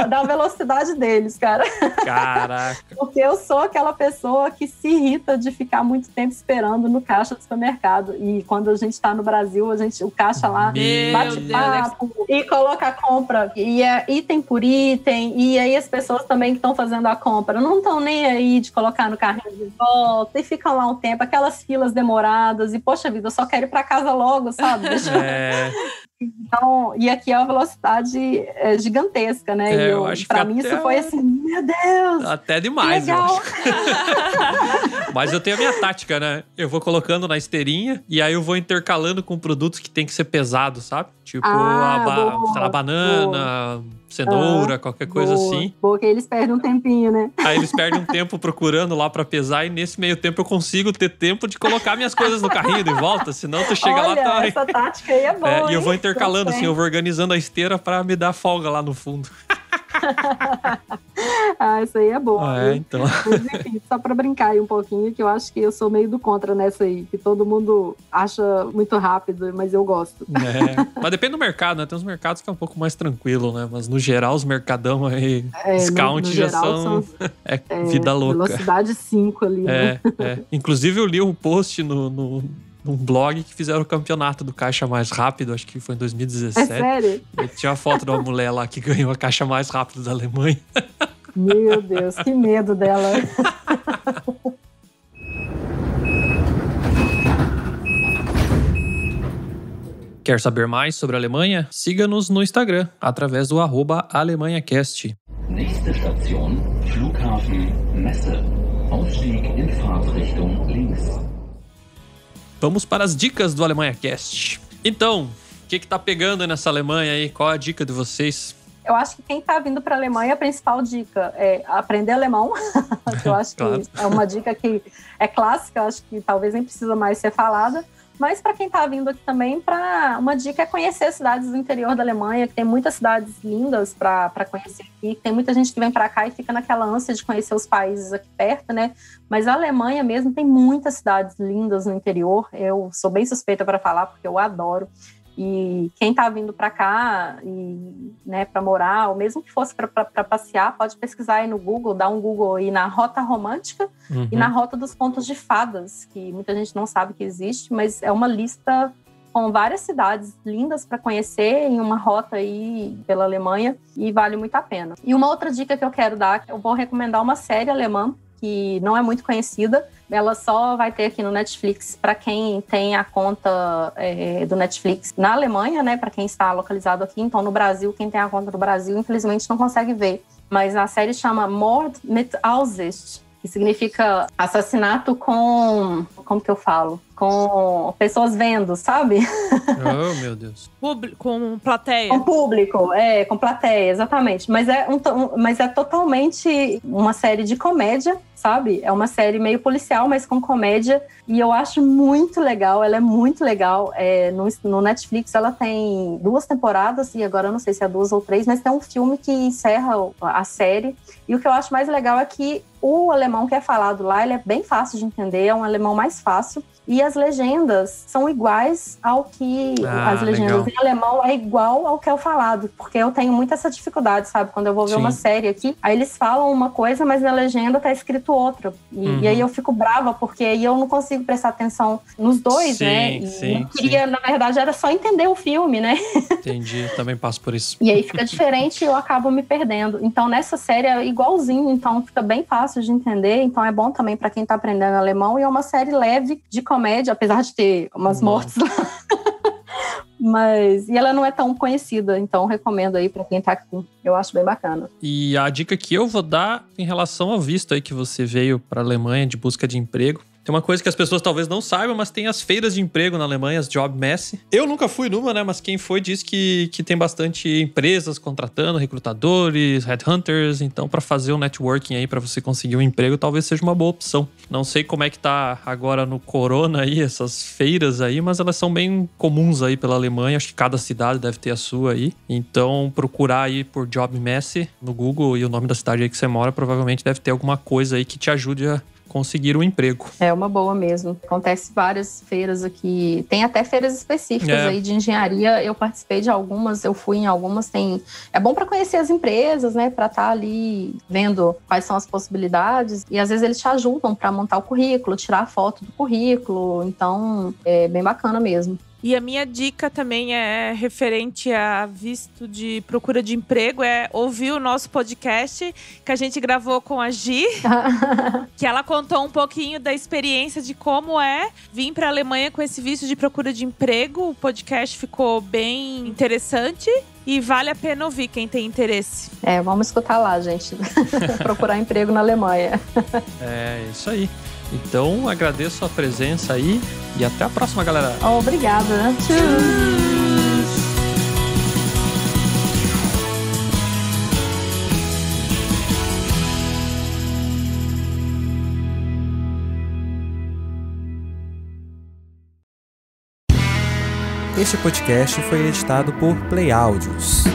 Da velocidade deles, cara. Caraca. Porque eu sou aquela pessoa que se irrita de ficar muito tempo esperando no caixa do supermercado. E quando a gente tá no Brasil, o caixa lá bate papo e coloca a compra. E é item por item. E aí as pessoas também que estão fazendo a compra não estão nem aí de colocar no carrinho de volta. E ficam lá um tempo, aquelas filas demoradas. E, poxa vida, eu só quero ir pra casa logo, sabe? Então, e aqui é uma velocidade gigantesca, né? Eu acho que pra mim isso foi assim, meu Deus! Até demais, eu legal. acho. Mas eu tenho a minha tática, né? Eu vou colocando na esteirinha e aí eu vou intercalando com produtos que tem que ser pesado, sabe? Tipo sei lá, banana, cenoura, qualquer coisa assim. Porque eles perdem um tempinho, né? Aí eles perdem um tempo procurando lá pra pesar e nesse meio tempo eu consigo ter tempo de colocar minhas coisas no carrinho de volta, senão tu chega lá... Tá... essa tática aí é boa, e eu vou intercalando, assim, eu vou organizando a esteira pra me dar folga lá no fundo. Isso aí é boa. Então. Mas enfim, só pra brincar aí um pouquinho, que eu acho que eu sou meio do contra nessa aí, que todo mundo acha muito rápido, mas eu gosto. Mas depende do mercado, né? Tem uns mercados que é um pouco mais tranquilo, né? Mas no geral, os mercadão aí, discount no já geral, são vida louca. Velocidade 5 ali, né? Inclusive, eu li um post num blog que fizeram o campeonato do caixa mais rápido, acho que foi em 2017. É sério? E tinha uma foto de uma mulher lá que ganhou a caixa mais rápida da Alemanha. Meu Deus, que medo dela. Quer saber mais sobre a Alemanha? Siga-nos no Instagram, através do @AlemanhaCast. Nächste Station, Flughafen Messe. Ausstieg in Fahrtrichtung links. Vamos para as dicas do AlemanhaCast. Então, o que tá pegando nessa Alemanha aí? Qual a dica de vocês? Eu acho que quem está vindo para a Alemanha, a principal dica é aprender alemão, que eu acho Claro. que é uma dica que é clássica, eu acho que talvez nem precisa mais ser falada. Mas para quem está vindo aqui também, uma dica é conhecer cidades do interior da Alemanha, que tem muitas cidades lindas para conhecer aqui. Tem muita gente que vem para cá e fica naquela ânsia de conhecer os países aqui perto, né? Mas a Alemanha mesmo tem muitas cidades lindas no interior. Eu sou bem suspeita para falar, porque eu adoro. E quem está vindo para cá, né, para morar, ou mesmo que fosse para passear, pode pesquisar aí no Google, dar um Google aí na Rota Romântica e na Rota dos Contos de Fadas, que muita gente não sabe que existe, mas é uma lista com várias cidades lindas para conhecer em uma rota aí pela Alemanha e vale muito a pena. E uma outra dica que eu quero dar, eu vou recomendar uma série alemã que não é muito conhecida. Ela só vai ter aqui no Netflix para quem tem a conta do Netflix na Alemanha, né? Para quem está localizado aqui. Então, no Brasil, quem tem a conta do Brasil, infelizmente, não consegue ver. Mas a série chama Mord mit Aussicht, que significa assassinato com... Como que eu falo? Com pessoas vendo, sabe? Oh, meu Deus. Com plateia. Com público, com plateia, exatamente. Mas é totalmente uma série de comédia, sabe? É uma série meio policial, mas com comédia. E eu acho muito legal, ela é muito legal. No Netflix ela tem 2 temporadas, e agora eu não sei se é 2 ou 3, mas tem um filme que encerra a série. E o que eu acho mais legal é que o alemão que é falado lá, ele é bem fácil de entender, é um alemão mais fácil. E as legendas são iguais ao que... as legendas em alemão é igual ao que é o falado. Porque eu tenho muito essa dificuldade, sabe? Quando eu vou ver uma série aqui, aí eles falam uma coisa, mas na legenda tá escrito outra. E aí eu fico brava, porque aí eu não consigo prestar atenção nos dois, né? E eu queria, na verdade, era só entender o filme, né? Entendi, também passo por isso. E aí fica diferente e eu acabo me perdendo. Então, nessa série é igualzinho, então fica bem fácil de entender. Então é bom também pra quem tá aprendendo alemão. E é uma série leve de comédia, apesar de ter umas mortes lá. E ela não é tão conhecida, então recomendo aí pra quem tá aqui. Eu acho bem bacana. E a dica que eu vou dar em relação ao visto aí que você veio pra Alemanha de busca de emprego. Tem uma coisa que as pessoas talvez não saibam, mas tem as feiras de emprego na Alemanha, as Job Messe. Eu nunca fui numa, né? Mas quem foi diz que tem bastante empresas contratando, recrutadores, headhunters. Então, para fazer um networking aí, para você conseguir um emprego, talvez seja uma boa opção. Não sei como é que tá agora no corona aí, essas feiras aí, mas elas são bem comuns aí pela Alemanha. Acho que cada cidade deve ter a sua aí. Então, procurar aí por Job Messe no Google e o nome da cidade aí que você mora, provavelmente deve ter alguma coisa aí que te ajude a conseguir um emprego. É uma boa mesmo. Acontece várias feiras aqui. Tem até feiras específicas aí de engenharia. Eu participei de algumas, eu fui em algumas. É bom para conhecer as empresas, né? Para estar ali vendo quais são as possibilidades. E às vezes eles te ajudam para montar o currículo, tirar a foto do currículo. Então, é bem bacana mesmo. E a minha dica também é referente a visto de procura de emprego, é ouvir o nosso podcast que a gente gravou com a Gi, que ela contou um pouquinho da experiência de como é vir para a Alemanha com esse visto de procura de emprego. O podcast ficou bem interessante e vale a pena ouvir quem tem interesse. Vamos escutar lá, gente. Procurar emprego na Alemanha. É isso aí. Então, agradeço a presença aí e até a próxima, galera. Obrigada. Tchau. Este podcast foi editado por Play Áudios.